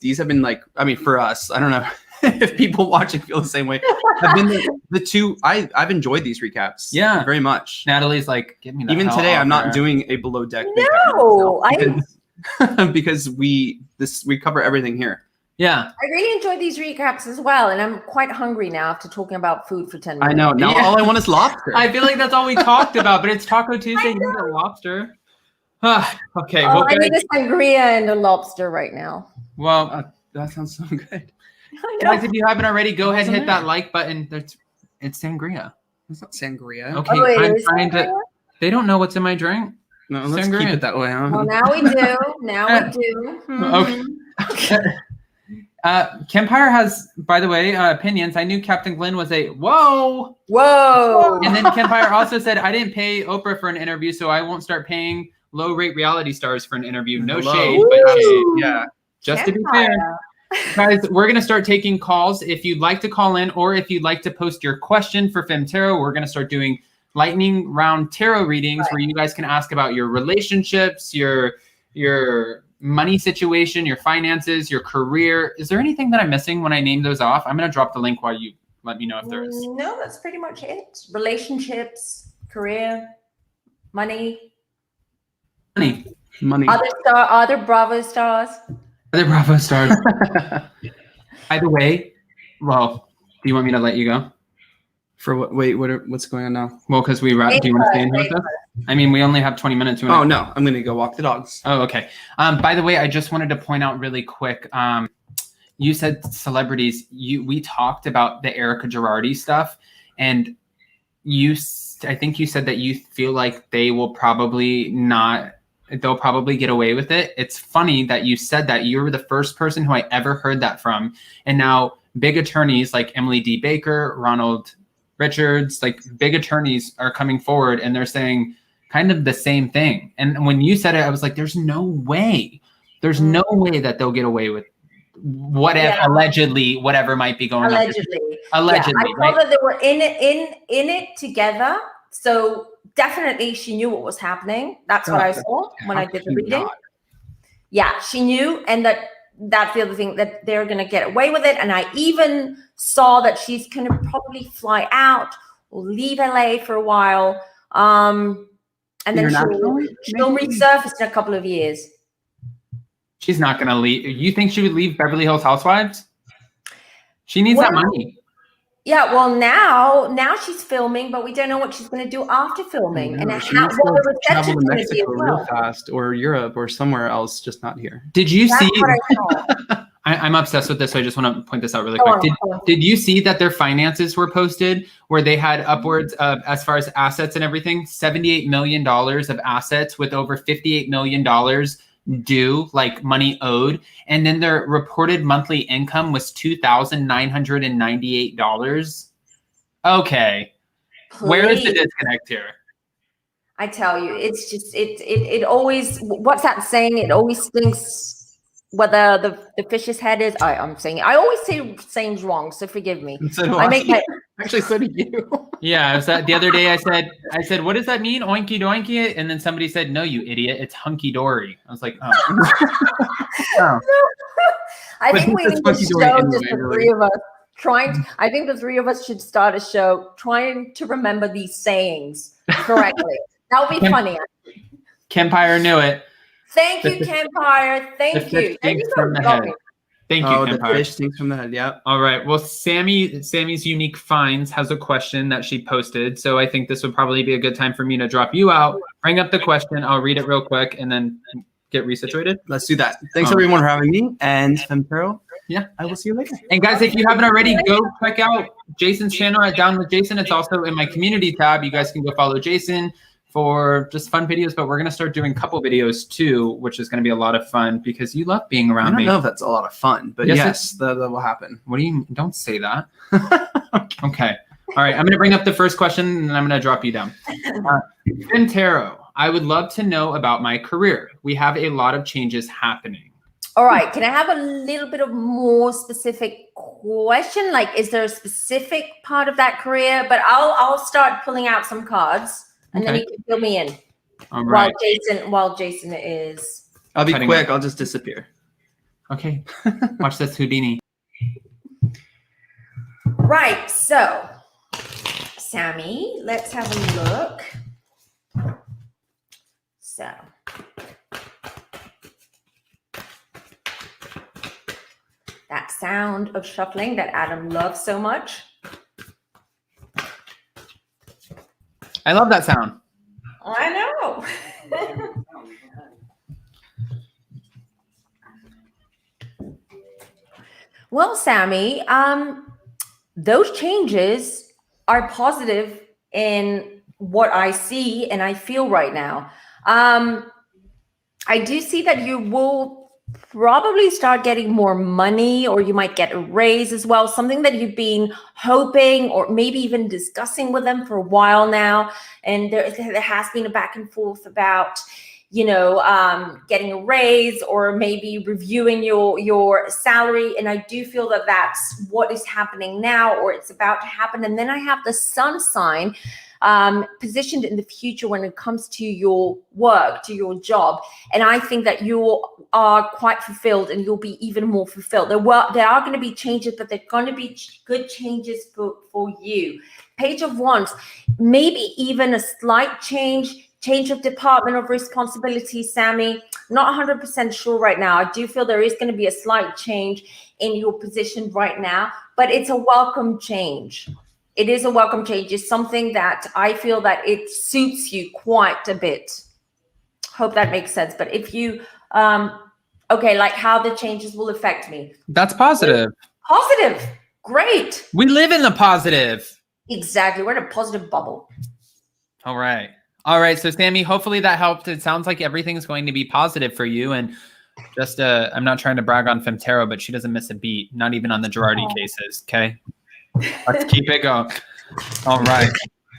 these have been like, I mean, for us, I don't know if people watching feel the same way. Have been the two. I've enjoyed these recaps. Yeah, very much. Natalie's like, give me that. Even today, I'm not doing a below deck. No, because we cover everything here. Yeah. I really enjoyed these recaps as well. And I'm quite hungry now after talking about food for 10 minutes. I know. Now all I want is lobster. I feel like that's all we talked about, but it's Taco Tuesday. You need a lobster. Okay. Oh, I need a sangria and a lobster right now. Well, that sounds so good. Guys, if you haven't already, go ahead and hit that like button. It's sangria. It's not sangria. Okay. I'm trying to. They don't know what's in my drink. No, let's keep it that way. Huh? Well, now we do. Now we do. Okay. Kempire has, by the way, opinions. I knew Captain Glenn was a whoa. And then Kempire also said, I didn't pay Oprah for an interview, so I won't start paying low-rate reality stars for an interview. No shade, but yeah, just to be fair. Guys, we're going to start taking calls. If you'd like to call in, or if you'd like to post your question for Femme Tarot, we're going to start doing lightning round tarot readings where you guys can ask about your relationships, your money situation, your finances, your career. Is there anything that I'm missing when I name those off? I'm going to drop the link while you let me know if there is. No, that's pretty much it. Relationships, career, money. Other Bravo stars. Other Bravo stars. By the way, well, do you want me to let you go? For what? Wait, what's going on now? Well, because do you want to stay in here with us? I mean, we only have 20 minutes. Oh, no. I'm going to go walk the dogs. Oh, okay. By the way, I just wanted to point out really quick, you said celebrities. We talked about the Erica Girardi stuff, and I think you said that you feel like they'll probably get away with it. It's funny that you said that. You were the first person who I ever heard that from. And now big attorneys like Emily D. Baker, Ronald Richards, like big attorneys are coming forward and they're saying kind of the same thing. And when you said it, I was like, there's no way. There's no way that they'll get away with allegedly whatever might be going on. Allegedly, I thought that they were in it together. So definitely she knew what was happening. That's what I saw when I did the reading. Yeah, she knew, and that's the other thing, that they're going to get away with it. And I even saw that she's going to probably fly out or leave LA for a while. And then she'll resurface in a couple of years. She's not going to leave. You think she would leave Beverly Hills Housewives? She needs that money. Yeah, well, now she's filming, but we don't know what she's going to do after filming. And she needs to travel to Mexico real fast, or Europe, or somewhere else, just not here. Did you see? I'm obsessed with this, so I just want to point this out really quick. Did you see that their finances were posted where they had upwards of, as far as assets and everything, $78 million of assets with over $58 million due, like money owed, and then their reported monthly income was $2,998. Okay, where is the disconnect here? I tell you, it's just it always, what's that saying? It always stinks whether the fish's head is. I'm saying it. I always say sayings wrong, so forgive me. So actually, so do you. Yeah, the other day I said, what does that mean? Oinky doinky? And then somebody said, no, you idiot, it's hunky dory. I was like, oh. No. I think we need to show just the three of us I think the three of us should start a show trying to remember these sayings correctly. That would be funny. Kempire knew it. Thank you, Kempire. Thank you. Thank you from the head. Thank you, the fish stinks from the head. Yeah. All right. Well, Sammy's Unique Finds has a question that she posted. So I think this would probably be a good time for me to drop you out, bring up the question. I'll read it real quick and then get resituated. Let's do that. Thanks everyone for having me. And Femme, yeah, I will see you later. And guys, if you haven't already, go check out Jason's channel at Down with Jason. It's also in my community tab. You guys can go follow Jason for just fun videos, but we're going to start doing couple videos too, which is going to be a lot of fun because you love being around me. I don't know if that's a lot of fun, but yes, that will happen. What do you, don't say that. Okay. All right. I'm going to bring up the first question and then I'm going to drop you down. Taro, I would love to know about my career. We have a lot of changes happening. All right. Can I have a little bit of more specific question? Like, is there a specific part of that career? But I'll start pulling out some cards. And then you can fill me in. All right. While Jason is. I'll be quick. I'll just disappear. Okay. Watch this Houdini. Right. So, Sammy, let's have a look. So. That sound of shuffling that Adam loves so much. I love that sound. I know. Well, Sammy, those changes are positive in what I see and I feel right now. I do see that you will probably start getting more money, or you might get a raise as well, something that you've been hoping or maybe even discussing with them for a while now. And there has been a back and forth about, getting a raise or maybe reviewing your salary. And I do feel that that's what is happening now, or it's about to happen. And then I have the sun sign positioned in the future when it comes to your work, to your job. And I think that you are quite fulfilled and you'll be even more fulfilled. There are going to be changes, but they're going to be good changes for you. Page of Wands, maybe even a slight change of department of responsibility, Sammy. Not 100% sure right now. I do feel there is going to be a slight change in your position right now, but it's a welcome change. It is a welcome change. It's something that I feel that it suits you quite a bit. Hope that makes sense. But if you Okay, like how the changes will affect me. That's positive. Positive. Great. We live in the positive. Exactly. We're in a positive bubble. All right. All right. So, Sammy, hopefully that helped. It sounds like everything's going to be positive for you. And just, I'm not trying to brag on Femtero, but she doesn't miss a beat, not even on the Girardi cases. Okay. Let's keep it going. All right.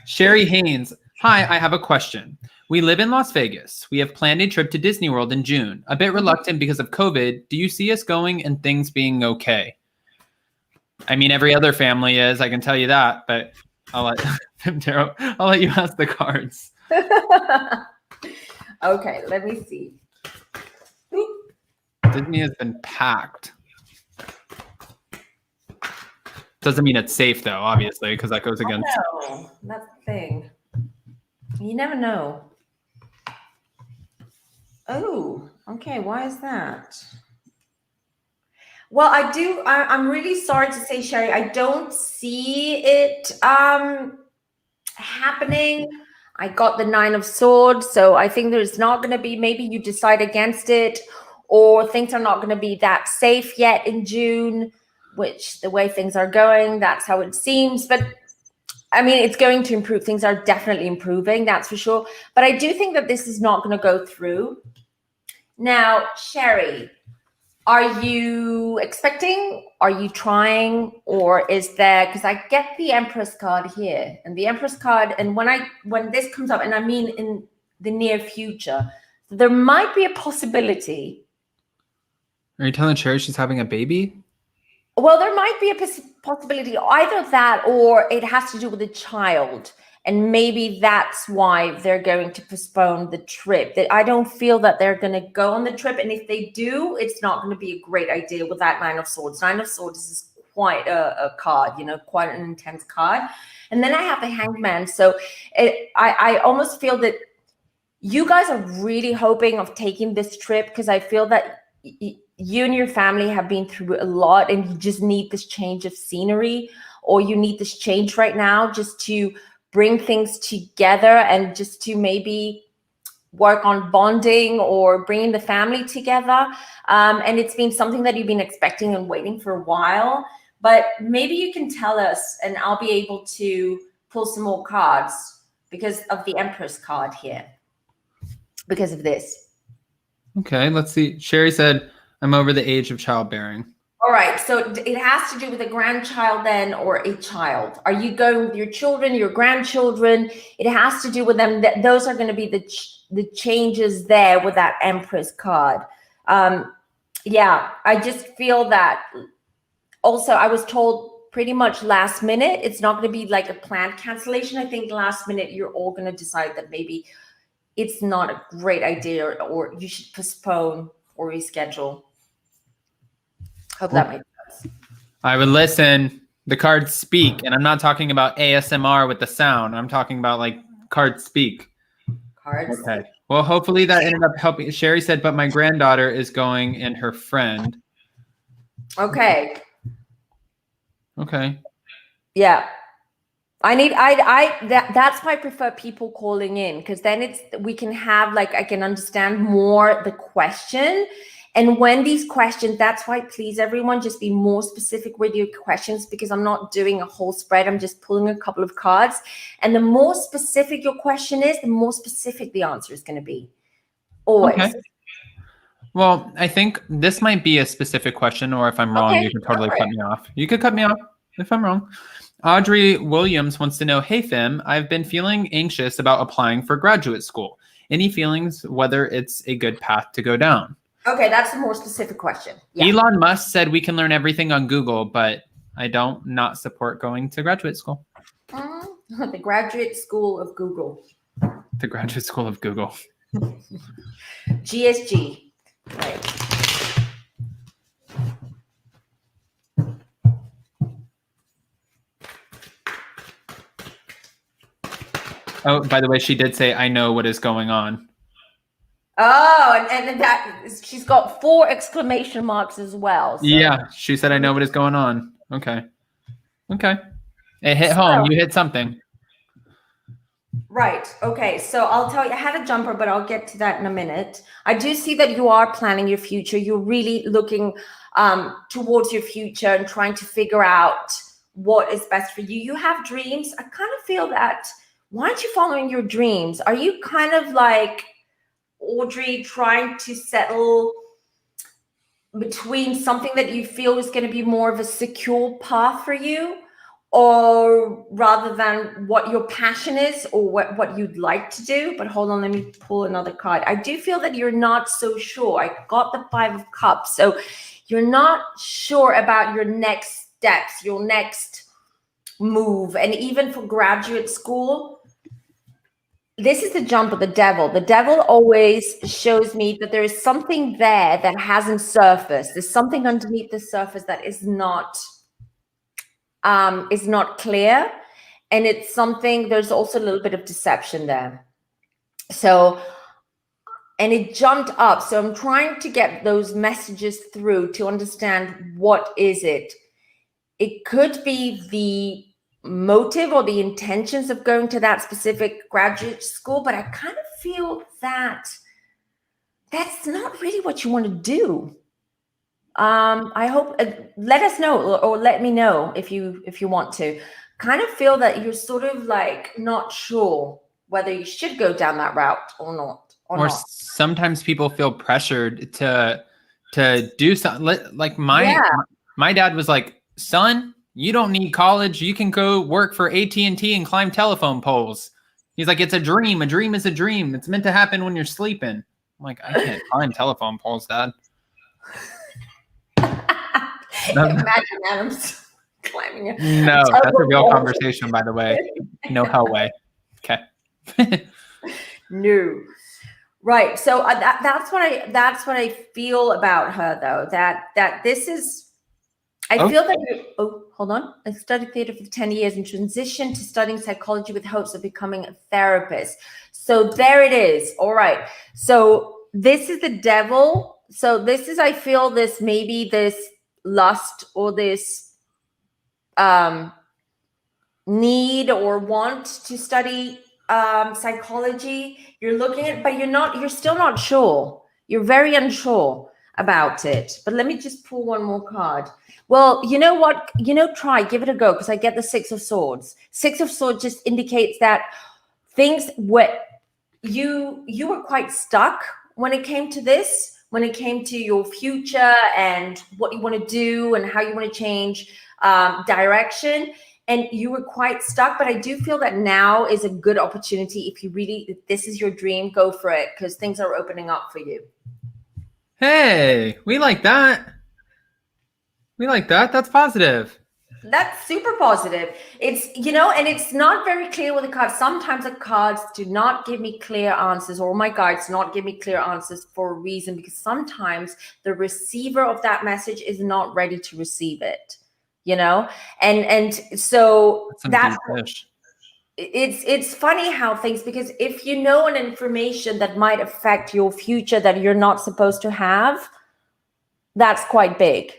Sherry Haynes. Hi, I have a question. We live in Las Vegas. We have planned a trip to Disney World in June. A bit reluctant because of COVID. Do you see us going and things being okay? I mean, every other family is, I can tell you that, but I'll let I'll let you ask the cards. Okay, let me see. Disney has been packed. Doesn't mean it's safe though, obviously, because that goes against. No, that's the thing. You never know. Oh, okay. Why is that? Well, I'm really sorry to say, Sherry, I don't see it happening. I got the 9 of Swords, so I think there's not going to be, maybe you decide against it, or things are not going to be that safe yet in June, which the way things are going, that's how it seems. But I mean, it's going to improve. Things are definitely improving, that's for sure. But I do think that this is not going to go through. Now, Sherry, are you expecting? Are you trying? Or is there, because I get the Empress card here, and the Empress card, and when this comes up, and I mean in the near future, there might be a possibility. Are you telling Sherry she's having a baby? Well, there might be a possibility, either that or it has to do with the child. And maybe that's why they're going to postpone the trip. I don't feel that they're going to go on the trip. And if they do, it's not going to be a great idea with that 9 of Swords. 9 of Swords is quite a card, quite an intense card. And then I have the Hangman. So I almost feel that you guys are really hoping of taking this trip, because I feel that you and your family have been through a lot and you just need this change of scenery, or you need this change right now just to bring things together and just to maybe work on bonding or bringing the family together. And it's been something that you've been expecting and waiting for a while, but maybe you can tell us and I'll be able to pull some more cards because of the Empress card here, because of this. Okay, let's see. Sherry said, I'm over the age of childbearing. All right, so it has to do with a grandchild then, or a child. Are you going with your children, your grandchildren? It has to do with them. Those are going to be the changes there with that Empress card. Yeah, I just feel that. Also, I was told pretty much last minute. It's not going to be like a planned cancellation. I think last minute you're all going to decide that maybe it's not a great idea, or you should postpone or reschedule. Hope that makes sense. I would listen. The cards speak, and I'm not talking about ASMR with the sound. I'm talking about like cards speak. Cards. Okay. Well, hopefully that ended up helping. Sherry said, but my granddaughter is going and her friend. Okay. Okay. Yeah. That's why I prefer people calling in, because then we can have, like, I can understand more the question. And when these questions, that's why, please, everyone, just be more specific with your questions, because I'm not doing a whole spread. I'm just pulling a couple of cards. And the more specific your question is, the more specific the answer is going to be. Always. Okay. Well, I think this might be a specific question, or if I'm wrong, you can totally cut me off. You could cut me off if I'm wrong. Audrey Williams wants to know, hey, Femme, I've been feeling anxious about applying for graduate school. Any feelings whether it's a good path to go down? Okay, that's a more specific question. Yeah. Elon Musk said we can learn everything on Google, but I don't not support going to graduate school. The graduate school of Google. The graduate school of Google. GSG. Right. Oh, by the way, she did say, I know what is going on. Oh, and that she's got 4 exclamation marks as well. So. Yeah, she said, I know what is going on. Okay. Okay. It hit home. You hit something. Right. Okay. So I'll tell you, I had a jumper, but I'll get to that in a minute. I do see that you are planning your future. You're really looking towards your future and trying to figure out what is best for you. You have dreams. I kind of feel that. Why aren't you following your dreams? Are you kind of like Audrey trying to settle between something that you feel is going to be more of a secure path for you, or rather than what your passion is or what you'd like to do? But hold on, let me pull another card. I do feel that you're not so sure. I got the 5 of Cups. So you're not sure about your next steps, your next move. And even for graduate school, this is the jump of the devil. The devil always shows me that there is something there that hasn't surfaced. There's something underneath the surface that is not clear. And it's something, there's also a little bit of deception there. So, and it jumped up. So I'm trying to get those messages through to understand what is it. It could be the motive or the intentions of going to that specific graduate school, but I kind of feel that that's not really what you want to do. I hope, let us know, or let me know if you want to. Kind of feel that you're sort of like not sure whether you should go down that route or not. Or sometimes people feel pressured to do something. Like my dad was like, son, you don't need college. You can go work for AT&T and climb telephone poles. He's like, it's a dream. A dream is a dream. It's meant to happen when you're sleeping. I'm like, I can't climb telephone poles, Dad. Imagine Adam's climbing it. No, that's a real conversation, by the way. No hell way. Okay. No. Right. So that's what I feel about her, though. That this is. I feel that. Hold on. I studied theater for 10 years and transitioned to studying psychology with hopes of becoming a therapist. So there it is. All right. So this is the devil. So this is, I feel this, maybe this lust or this need or want to study psychology. You're looking at, but you're still not sure. You're very unsure about it. But let me just pull one more card. Well, you know what? Give it a go, because I get the 6 of Swords. 6 of Swords just indicates that things where you were quite stuck when it came to this, when it came to your future and what you want to do and how you want to change direction. And you were quite stuck, but I do feel that now is a good opportunity. If this is your dream, go for it, because things are opening up for you. Hey, we like that. We like that. That's positive. That's super positive. It's, and it's not very clear with the cards. Sometimes the cards do not give me clear answers, or my guides do not give me clear answers for a reason, because sometimes the receiver of that message is not ready to receive it, and so that's it's funny how things, because if you know an information that might affect your future that you're not supposed to have, that's quite big.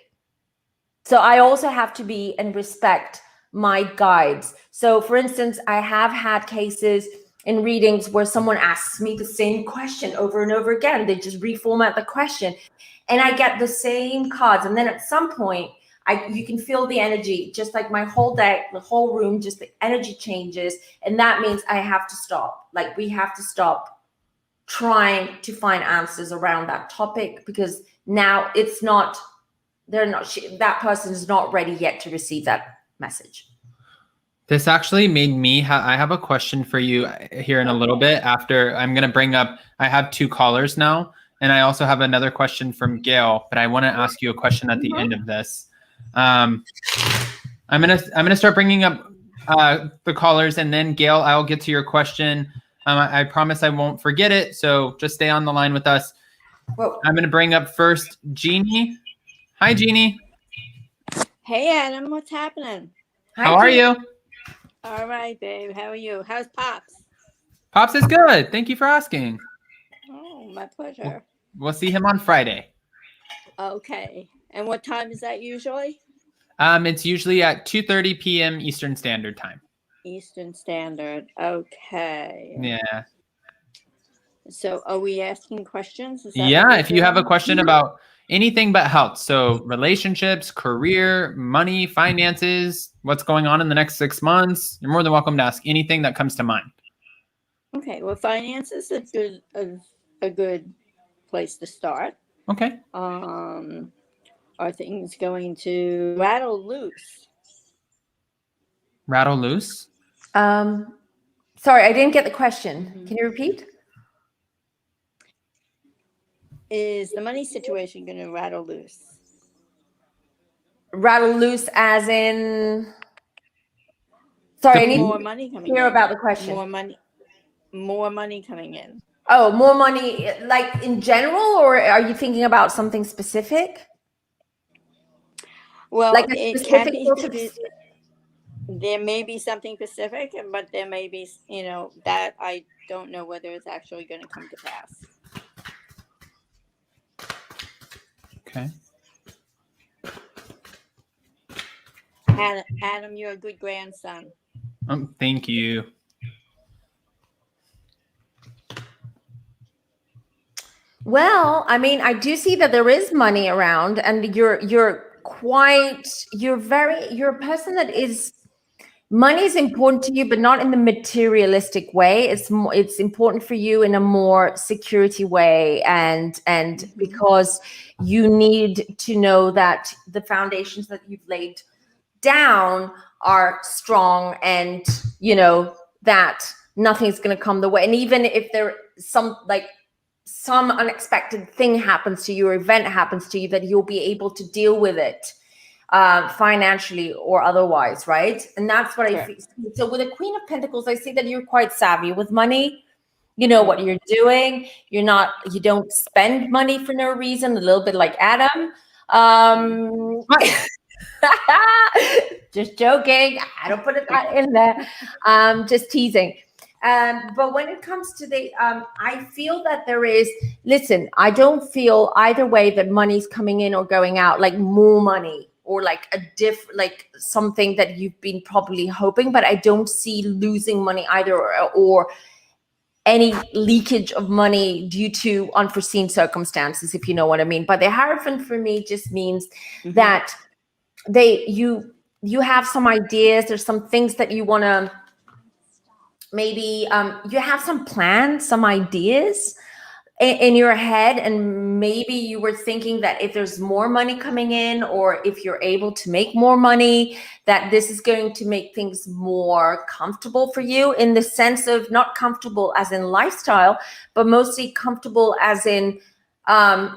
So I also have to be and respect my guides. So for instance, I have had cases in readings where someone asks me the same question over and over again. They just reformat the question and I get the same cards. And then at some point, you can feel the energy, just like my whole deck, the whole room, just the energy changes. And that means I have to stop. Like, we have to stop trying to find answers around that topic, because now that person is not ready yet to receive that message. This actually made me I have a question for you here in a little bit. After I'm going to bring up, I have 2 callers now, and I also have another question from Gail, but I want to ask you a question at the end of this. I'm gonna start bringing up the callers, and then Gail, I'll get to your question. I promise I won't forget it, so just stay on the line with us. Whoa. I'm gonna bring up first Jeannie. Hi, Jeannie. Hey, Adam. What's happening? How are you? All right, babe. How are you? How's Pops? Pops is good. Thank you for asking. Oh, my pleasure. We'll see him on Friday. Okay. And what time is that usually? It's usually at 2:30 p.m. Eastern Standard Time. Eastern Standard. Okay. Yeah. So are we asking questions? Is that Yeah. what we're If you have a doing? question about anything but health, so relationships, career, money, finances, what's going on in the next 6 months, you're more than welcome to ask anything that comes to mind. Okay. Well, finance is a good place to start. Okay. Are things going to rattle loose? Rattle loose. Sorry, I didn't get the question. Mhm. Can you repeat? Is the money situation going to rattle loose? Rattle loose as in. Sorry, I need More to money be coming clear in. about the question. More money coming in. Oh, more money, like in general, or are you thinking about something specific? Well, Like a it can specific be. sort of. There may be something specific, but there may be, that I don't know whether it's actually going to come to pass. Okay. Adam, you're a good grandson. Thank you. Well, I mean, I do see that there is money around, and you're a person that is. Money is important to you, but not in the materialistic way. It's important for you in a more security way, and because you need to know that the foundations that you've laid down are strong, and that nothing's going to come the way. And even if there some unexpected thing happens to you or event happens to you, that you'll be able to deal with it financially or otherwise, right? And that's what I feel. So with the Queen of Pentacles, I see that you're quite savvy with money. You know what you're doing. You don't spend money for no reason, a little bit like Adam. Just joking. I don't put it that in there. Just teasing. But when it comes to I feel that there is, listen, I don't feel either way that money's coming in or going out, like more money or like like something that you've been probably hoping, but I don't see losing money either or any leakage of money due to unforeseen circumstances, if you know what I mean. But the Hierophant for me just means that you have some ideas, there's some things that you want to maybe you have some plans, some ideas in your head, and maybe you were thinking that if there's more money coming in, or if you're able to make more money, that this is going to make things more comfortable for you, in the sense of not comfortable as in lifestyle, but mostly comfortable as in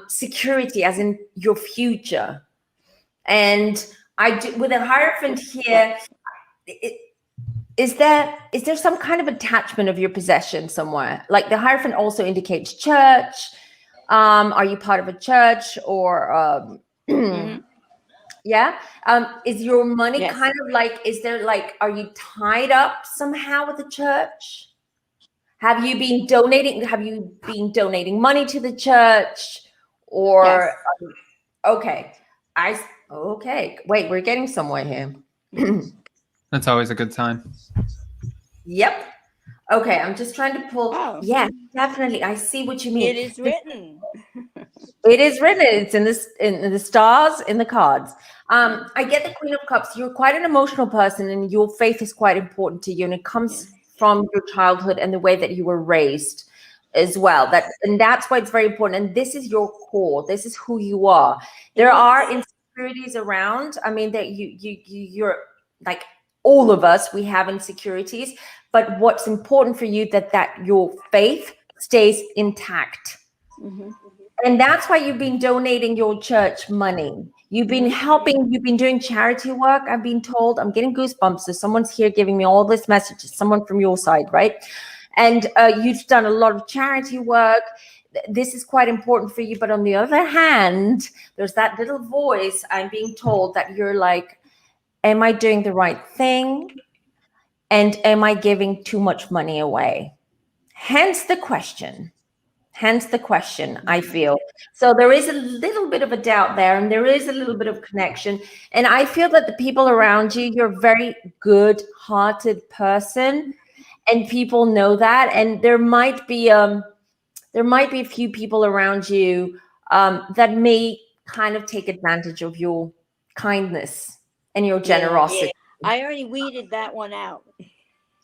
security, as in your future. And with a Hierophant here, is there some kind of attachment of your possession somewhere? Like the Hierophant also indicates church. Are you part of a church, or yeah? Is your money kind of like, are you tied up somehow with the church? Have you been donating money to the church, or okay. Wait, we're getting somewhere here. That's always a good sign. Yep. Okay, I'm just trying to pull. Oh. Yes, definitely. I see what you mean. It is written. It is written. It's in the stars, in the cards. I get the Queen of Cups. You're quite an emotional person, and your faith is quite important to you, and it comes from your childhood and the way that you were raised as well. And that's why it's very important. And this is your core. This is who you are. There are insecurities around. I mean, that you're like all of us. We have insecurities, but what's important for you that your faith stays intact. And that's why you've been donating your church money. You've been helping, you've been doing charity work. I've been told, I'm getting goosebumps. So someone's here giving me all this messages, someone from your side, right? And you've done a lot of charity work. This is quite important for you. But on the other hand, there's that little voice, I'm being told, that you're like, am I doing the right thing? And am I giving too much money away? Hence the question. Hence the question, I feel. So there is a little bit of a doubt there, and there is a little bit of connection. And I feel that the people around you, you're a very good-hearted person, and people know that. And there might be a few people around you that may kind of take advantage of your kindness and your generosity. Yeah. I already weeded that one out.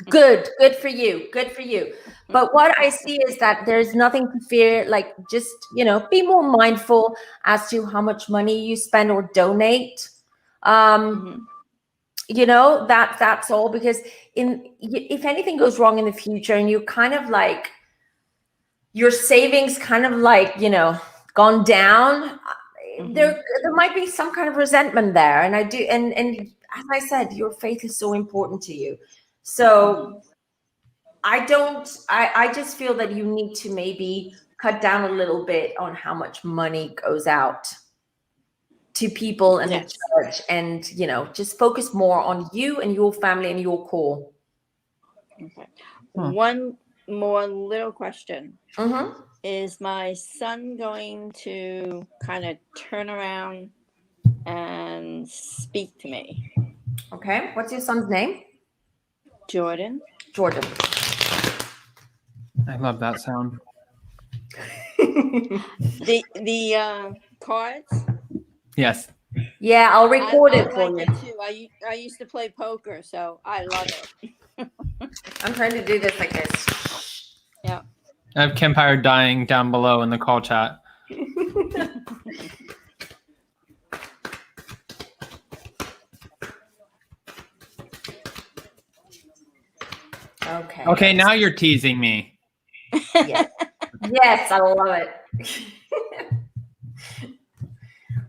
Good for you. Good for you. But what I see is that there's nothing to fear. Like, just, be more mindful as to how much money you spend or donate. That's all, because if anything goes wrong in the future and you kind of like your savings kind of like, gone down, there might be some kind of resentment there. And and as I said, your faith is so important to you. So I just feel that you need to maybe cut down a little bit on how much money goes out to people in the church, and, just focus more on you and your family and your core. Okay. One more little question. Mm-hmm. Is my son going to kind of turn around and speak to me? Okay. What's your son's name? Jordan. I love that sound. The cards? Yes. Yeah, I'll record I it for like you. it too. I used to play poker, so I love it. I'm trying to do this like this. Yeah. I have Kempire dying down below in the call chat. Okay, now you're teasing me. Yes, yes, I love it.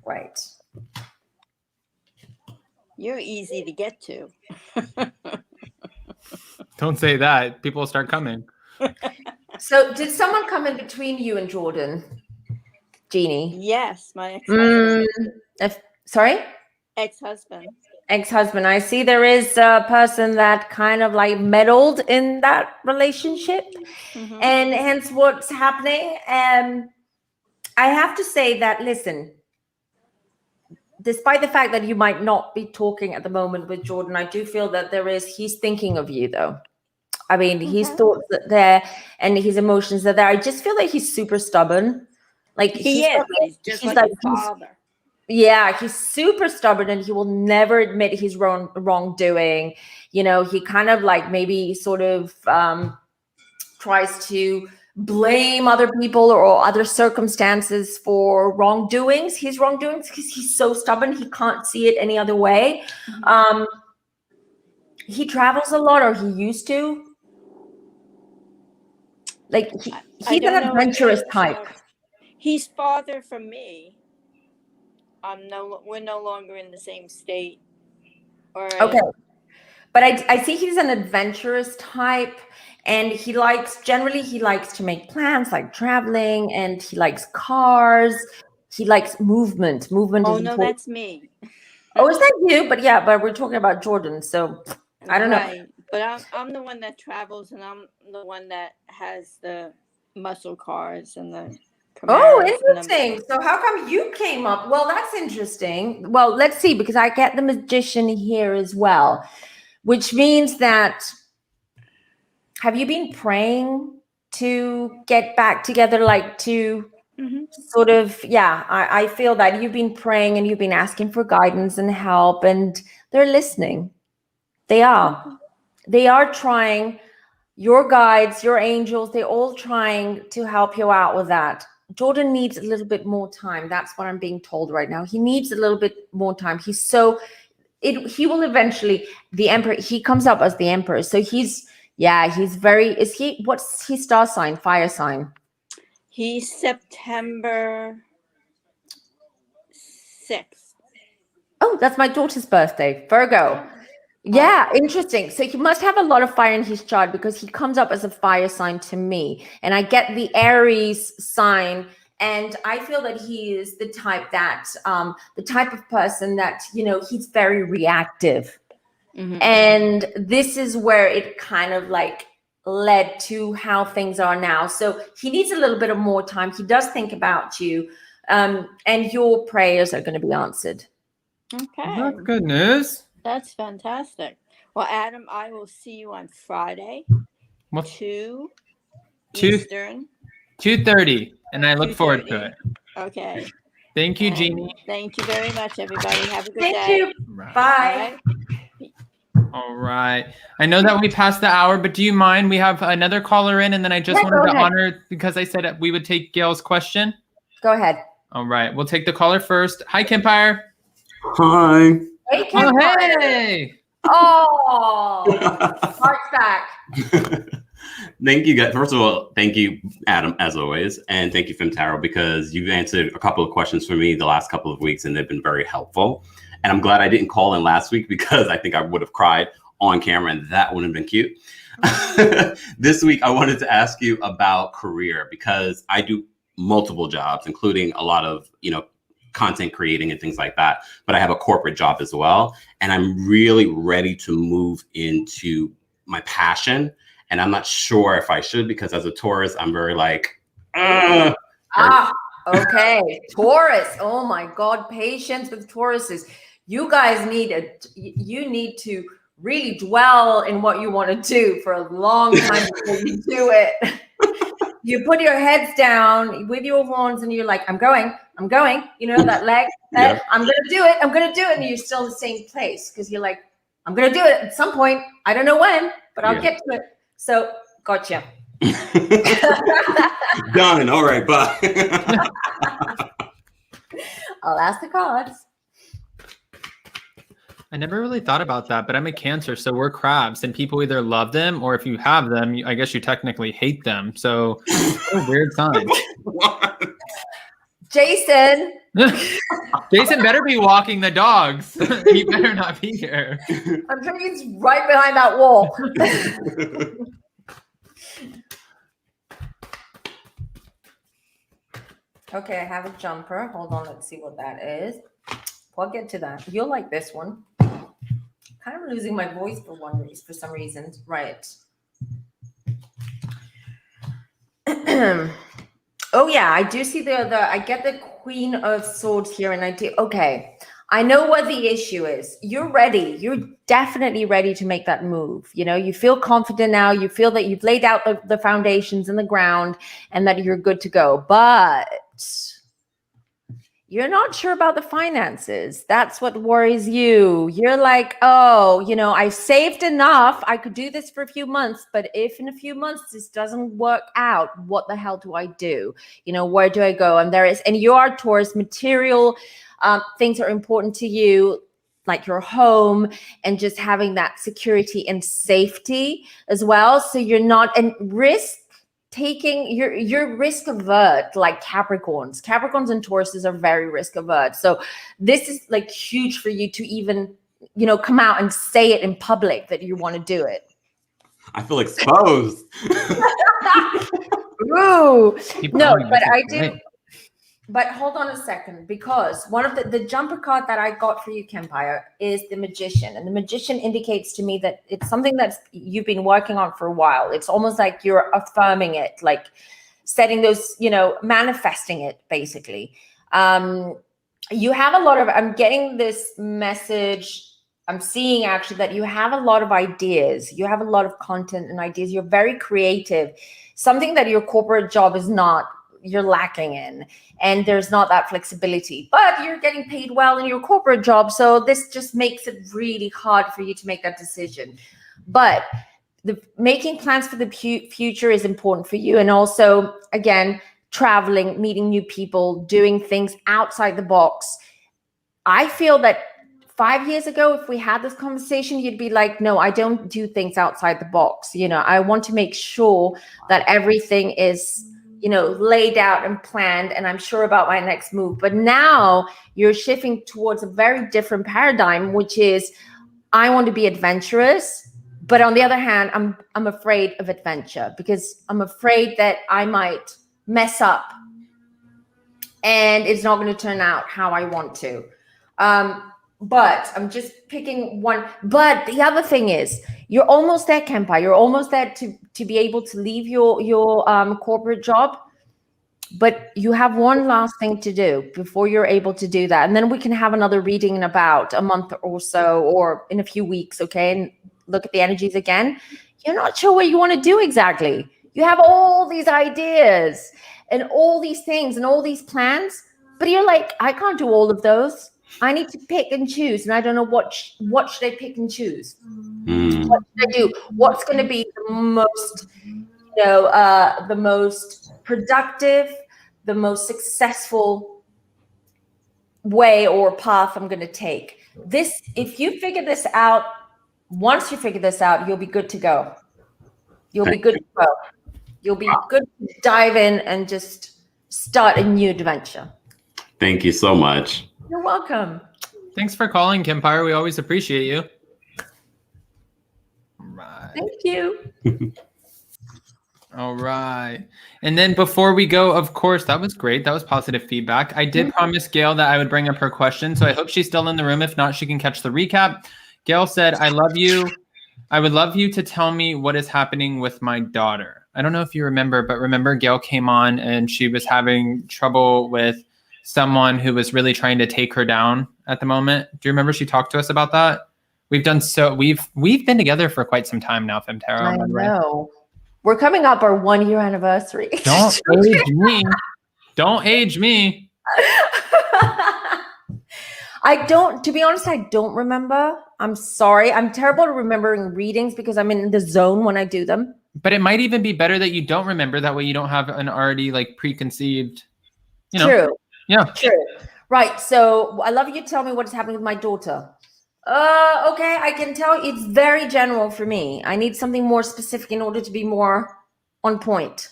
Right. You're easy to get to. Don't say that. People will start coming. So did someone come in between you and Jordan, Jeannie? Yes, my ex-husband. Sorry? Ex-husband. Ex-husband. I see there is a person that kind of like meddled in that relationship, and hence what's happening. I have to say that, listen, despite the fact that you might not be talking at the moment with Jordan, I do feel that he's thinking of you, though. I mean, his thoughts are there and his emotions are there. I just feel like he's super stubborn. Like He's just like his father. Yeah, he's super stubborn, and he will never admit his wrongdoing. He kind of like maybe sort of tries to blame other people or other circumstances for wrongdoings. His wrongdoings, because he's so stubborn, he can't see it any other way. He travels a lot, or he used to. Like he's an adventurous type. He's farther from me. We're no longer in the same state. Okay, but I see he's an adventurous type, and he likes to make plans, like traveling, and he likes cars. He likes movement. Movement. Oh is no, important. that's me. Oh, is that you? But we're talking about Jordan, so I don't know. But I'm the one that travels, and I'm the one that has the muscle cars and the Camaros. Oh, interesting. So how come you came up? Well, that's interesting. Well, let's see, because I get the magician here as well, which means that, have you been praying to get back together, like to sort of, I feel that you've been praying and you've been asking for guidance and help, and they're listening. They are. They are trying. Your guides, your angels, they're all trying to help you out with that. Jordan needs a little bit more time. That's what I'm being told right now. He needs a little bit more time. He will eventually, the emperor, he comes up as the emperor. So what's his star sign, fire sign? He's September 6th. Oh, that's my daughter's birthday, Virgo. Yeah, interesting. So he must have a lot of fire in his chart, because he comes up as a fire sign to me. And I get the Aries sign, and I feel that he is the type of person that, he's very reactive. And this is where it kind of like led to how things are now. So he needs a little bit of more time. He does think about you, and your prayers are going to be answered. Okay. That's good news. That's fantastic. Well, Adam, I will see you on Friday, What? 2 Two- Eastern. 2:30, and I look forward to 2:30. it. Okay. Thank you, And Jeannie. Thank you very much, everybody. Have a good Thank day. you. Right. Bye. All right. I know that we passed the hour, but do you mind? We have another caller in, and then I just Yeah, wanted go to ahead. honor, because I said we would take Gail's question. Go ahead. All right. We'll take the caller first. Hi, Kempire. Hi. Hey, Oh, Campfire. hey. Oh, heart's back. Thank you, guys. First of all, thank you, Adam, as always. And thank you, Femtaro, because you've answered a couple of questions for me the last couple of weeks, and they've been very helpful. And I'm glad I didn't call in last week because I think I would have cried on camera, and that wouldn't have been cute. This week, I wanted to ask you about career, because I do multiple jobs, including a lot of, content creating and things like that. But I have a corporate job as well. And I'm really ready to move into my passion. And I'm not sure if I should, because as a Taurus, I'm very like, okay. Taurus. Oh my God. Patience with Tauruses. You guys you need to really dwell in what you want to do for a long time before you do it. You put your heads down with your horns and you're like, I'm going, that leg, Yeah. I'm going to do it. And you're still in the same place because you're like, I'm going to do it at some point. I don't know when, but I'll get to it. So gotcha. Done. All right. Bye. I'll ask the cards. I never really thought about that, but I'm a Cancer, so we're crabs, and people either love them, or if you have them, I guess you technically hate them. So, what a weird sign. Jason. Jason better be walking the dogs. He better not be here. I'm sure he's right behind that wall. Okay, I have a jumper. Hold on, let's see what that is. We'll get to that. You'll like this one. Kind of losing my voice for some reason. Right. Oh yeah, I do see I get the Queen of Swords here, and I do. Okay, I know what the issue is. You're ready. You're definitely ready to make that move. You feel confident now. You feel that you've laid out the foundations in the ground and that you're good to go. But you're not sure about the finances. That's what worries you. You're like, oh, I saved enough. I could do this for a few months, but if in a few months this doesn't work out, what the hell do I do? Where do I go? And you are Taurus, material things are important to you, like your home and just having that security and safety as well. So you're not, and risk taking, you're risk avert, like Capricorns and Tauruses are very risk avert. So this is like huge for you to even, come out and say it in public that you want to do it. I feel exposed. Ooh, no, but I do. Great. But hold on a second, because one of the jumper card that I got for you, Kempire, is the Magician. And the Magician indicates to me that it's something that you've been working on for a while. It's almost like you're affirming it, like setting those, manifesting it, basically. You have a lot of, I'm getting this message, I'm seeing actually that you have a lot of ideas. You have a lot of content and ideas. You're very creative. Something that your corporate job is not, you're lacking in, and there's not that flexibility, but you're getting paid well in your corporate job. So this just makes it really hard for you to make that decision. But making plans for the future is important for you. And also, again, traveling, meeting new people, doing things outside the box. I feel that 5 years ago, if we had this conversation, you'd be like, no, I don't do things outside the box. I want to make sure that everything is laid out and planned, and I'm sure about my next move. But now you're shifting towards a very different paradigm, which is I want to be adventurous, but on the other hand, I'm afraid of adventure because I'm afraid that I might mess up and it's not going to turn out how I want to. but I'm just picking one. But the other thing is, you're almost there, Kempa. You're almost there to be able to leave your corporate job. But you have one last thing to do before you're able to do that. And then we can have another reading in about a month or so, or in a few weeks, okay? And look at the energies again. You're not sure what you want to do exactly. You have all these ideas and all these things and all these plans, but you're like, I can't do all of those. I need to pick and choose. And I don't know what should I pick and choose? What should I do? What's going to be the most, the most productive, the most successful way or path I'm going to take. This, if you figure this out, once you figure this out, you'll be good to go. You'll be good to go. You'll be good to dive in and just start a new adventure. Thank you so much. You're welcome. Thanks for calling, Kempire. We always appreciate you. Right. Thank you. All right. And then before we go, of course, that was great. That was positive feedback. I did promise Gail that I would bring up her question, so I hope she's still in the room. If not, she can catch the recap. Gail said, I love you. I would love you to tell me what is happening with my daughter. I don't know if you remember, but remember Gail came on and she was having trouble with someone who was really trying to take her down at the moment. Do you remember she talked to us about that? We've been together for quite some time now, Femtaro. I know. We're coming up our 1 year anniversary. Don't age me. Don't age me. To be honest, I don't remember. I'm sorry. I'm terrible at remembering readings because I'm in the zone when I do them. But it might even be better that you don't remember. That way you don't have an already like preconceived, True. Yeah. True. Right. So I love you. Tell me what is happening with my daughter. Okay, I can tell it's very general for me. I need something more specific in order to be more on point.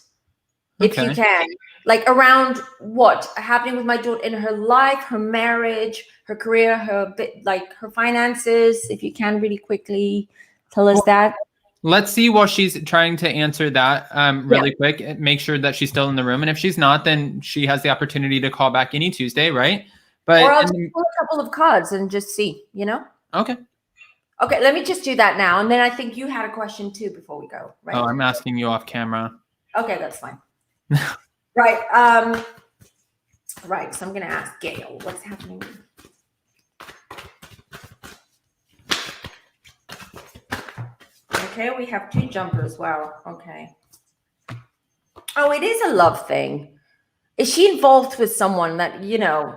If you can. Like around what happening with my daughter in her life, her marriage, her career, her finances. If you can really quickly tell us that. Let's see while she's trying to answer that really quick. Make sure that she's still in the room. And if she's not, then she has the opportunity to call back any Tuesday, right? But or I'll just pull a couple of cards and just see, Okay. Okay, let me just do that now. And then I think you had a question too before we go, right? Oh, I'm asking you off camera. Okay, that's fine. Right. Right. So I'm going to ask Gail what's happening. Okay, we have 2 jumpers. Wow. Okay. Oh, it is a love thing. Is she involved with someone that,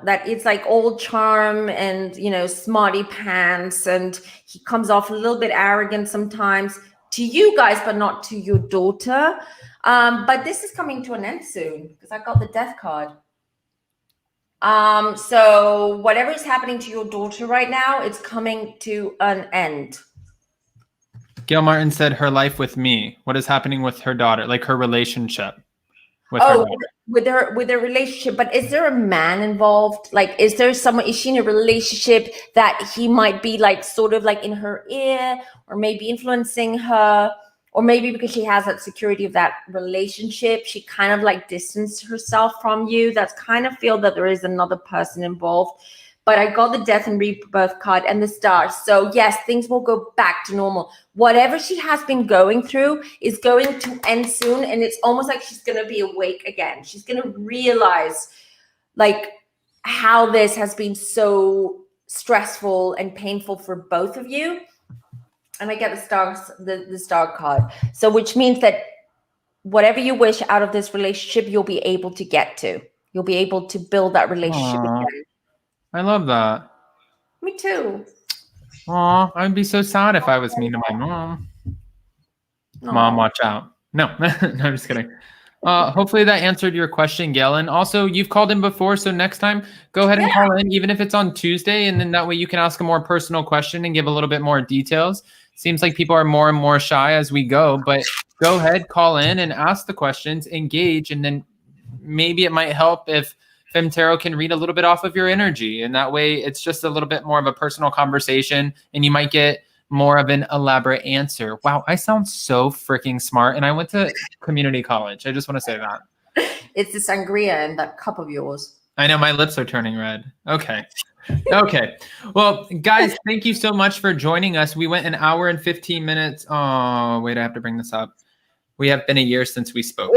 that it's like old charm and, smarty pants, and he comes off a little bit arrogant sometimes to you guys, but not to your daughter. But this is coming to an end soon because I got the death card. So whatever is happening to your daughter right now, it's coming to an end. Gail Martin said her life with me. What is happening with her daughter? Like her relationship with her daughter. With their relationship, but is there a man involved? Like, is she in a relationship that he might be like sort of like in her ear, or maybe influencing her, or maybe because she has that security of that relationship, she kind of like distanced herself from you? That's kind of feel that there is another person involved. But I got the death and rebirth card and the stars. So yes, things will go back to normal. Whatever she has been going through is going to end soon. And it's almost like she's going to be awake again. She's going to realize like how this has been so stressful and painful for both of you. And I get the star card. So which means that whatever you wish out of this relationship, you'll be able to get to. You'll be able to build that relationship again. I love that. Me too. Aw, I'd be so sad if I was mean to my mom. Aww. Mom, watch out. No, no, I'm just kidding. Hopefully that answered your question, Gail. And also, you've called in before, so next time, go ahead and call in, even if it's on Tuesday, and then that way you can ask a more personal question and give a little bit more details. Seems like people are more and more shy as we go, but go ahead, call in and ask the questions, engage, and then maybe it might help if Femme Tarot can read a little bit off of your energy. And that way it's just a little bit more of a personal conversation and you might get more of an elaborate answer. Wow, I sound so freaking smart. And I went to community college. I just want to say that. It's the sangria in that cup of yours. I know my lips are turning red. Okay. Okay. Well, guys, thank you so much for joining us. We went an hour and 15 minutes. Oh, wait, I have to bring this up. We have been a year since we spoke.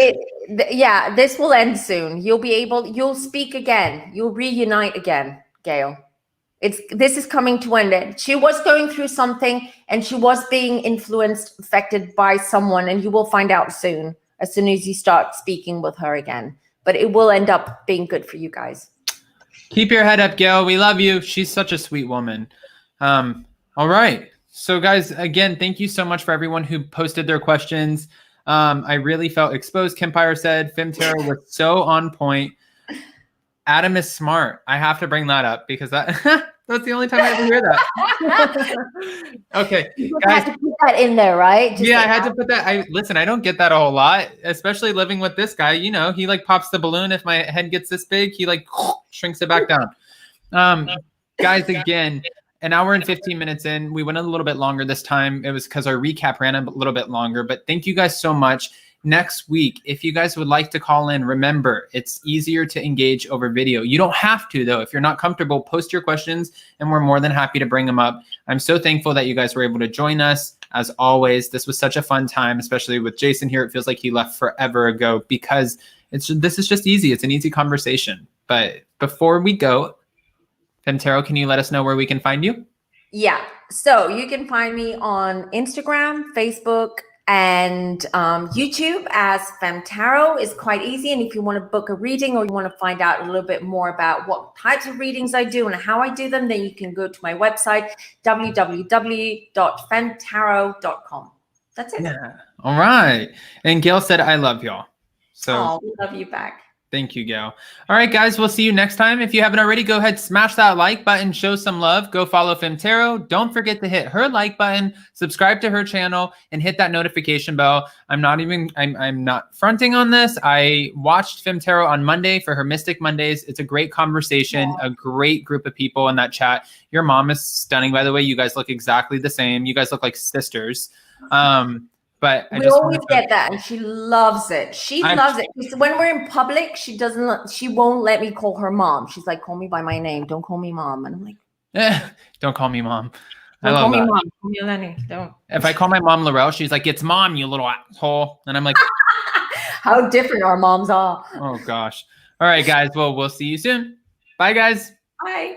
Yeah, this will end soon. You'll speak again. You'll reunite again, Gail. This is coming to an end. She was going through something and she was being affected by someone, and you will find out soon as you start speaking with her again. But it will end up being good for you guys. Keep your head up, Gail. We love you. She's such a sweet woman. All right. So, guys, again, thank you so much for everyone who posted their questions. I really felt exposed. Kempire said Femme Tarot was so on point. Adam is smart. I have to bring that up because that's the only time I ever hear that. Okay, you guys, had to put that in there, right? I had to put that. I don't get that a whole lot, especially living with this guy. You know, he like pops the balloon. If my head gets this big, he like shrinks it back down. Guys, again, an hour and 15 minutes in. We went a little bit longer this time. It was because our recap ran a little bit longer, but thank you guys so much. Next week, if you guys would like to call in, remember, it's easier to engage over video. You don't have to, though. If you're not comfortable, post your questions, and we're more than happy to bring them up. I'm so thankful that you guys were able to join us. As always, this was such a fun time, especially with Jason here. It feels like he left forever ago because this is just easy. It's an easy conversation. But before we go, Femme Tarot, can you let us know where we can find you? Yeah. So you can find me on Instagram, Facebook, and YouTube as Femme Tarot. Is quite easy. And if you want to book a reading or you want to find out a little bit more about what types of readings I do and how I do them, then you can go to my website, www.femtarot.com. That's it. Yeah. All right. And Gail said, I love y'all. So we love you back. Thank you, Gail. All right, guys, we'll see you next time. If you haven't already, go ahead, smash that like button, show some love. Go follow Femme Tarot. Don't forget to hit her like button, subscribe to her channel, and hit that notification bell. I'm not fronting on this. I watched Femme Tarot on Monday for her Mystic Mondays. It's a great conversation, a great group of people in that chat. Your mom is stunning, by the way. You guys look exactly the same. You guys look like sisters. But we always get that, and she loves it. She loves it. When we're in public, she won't let me call her mom. She's like, call me by my name. Don't call me mom. And I'm like, don't call me mom. Don't call me mom. Call me Lenny. Don't. If I call my mom Laurel, she's like, it's mom, you little asshole. And I'm like, how different our moms are. Oh gosh. All right, guys. Well, we'll see you soon. Bye, guys. Bye.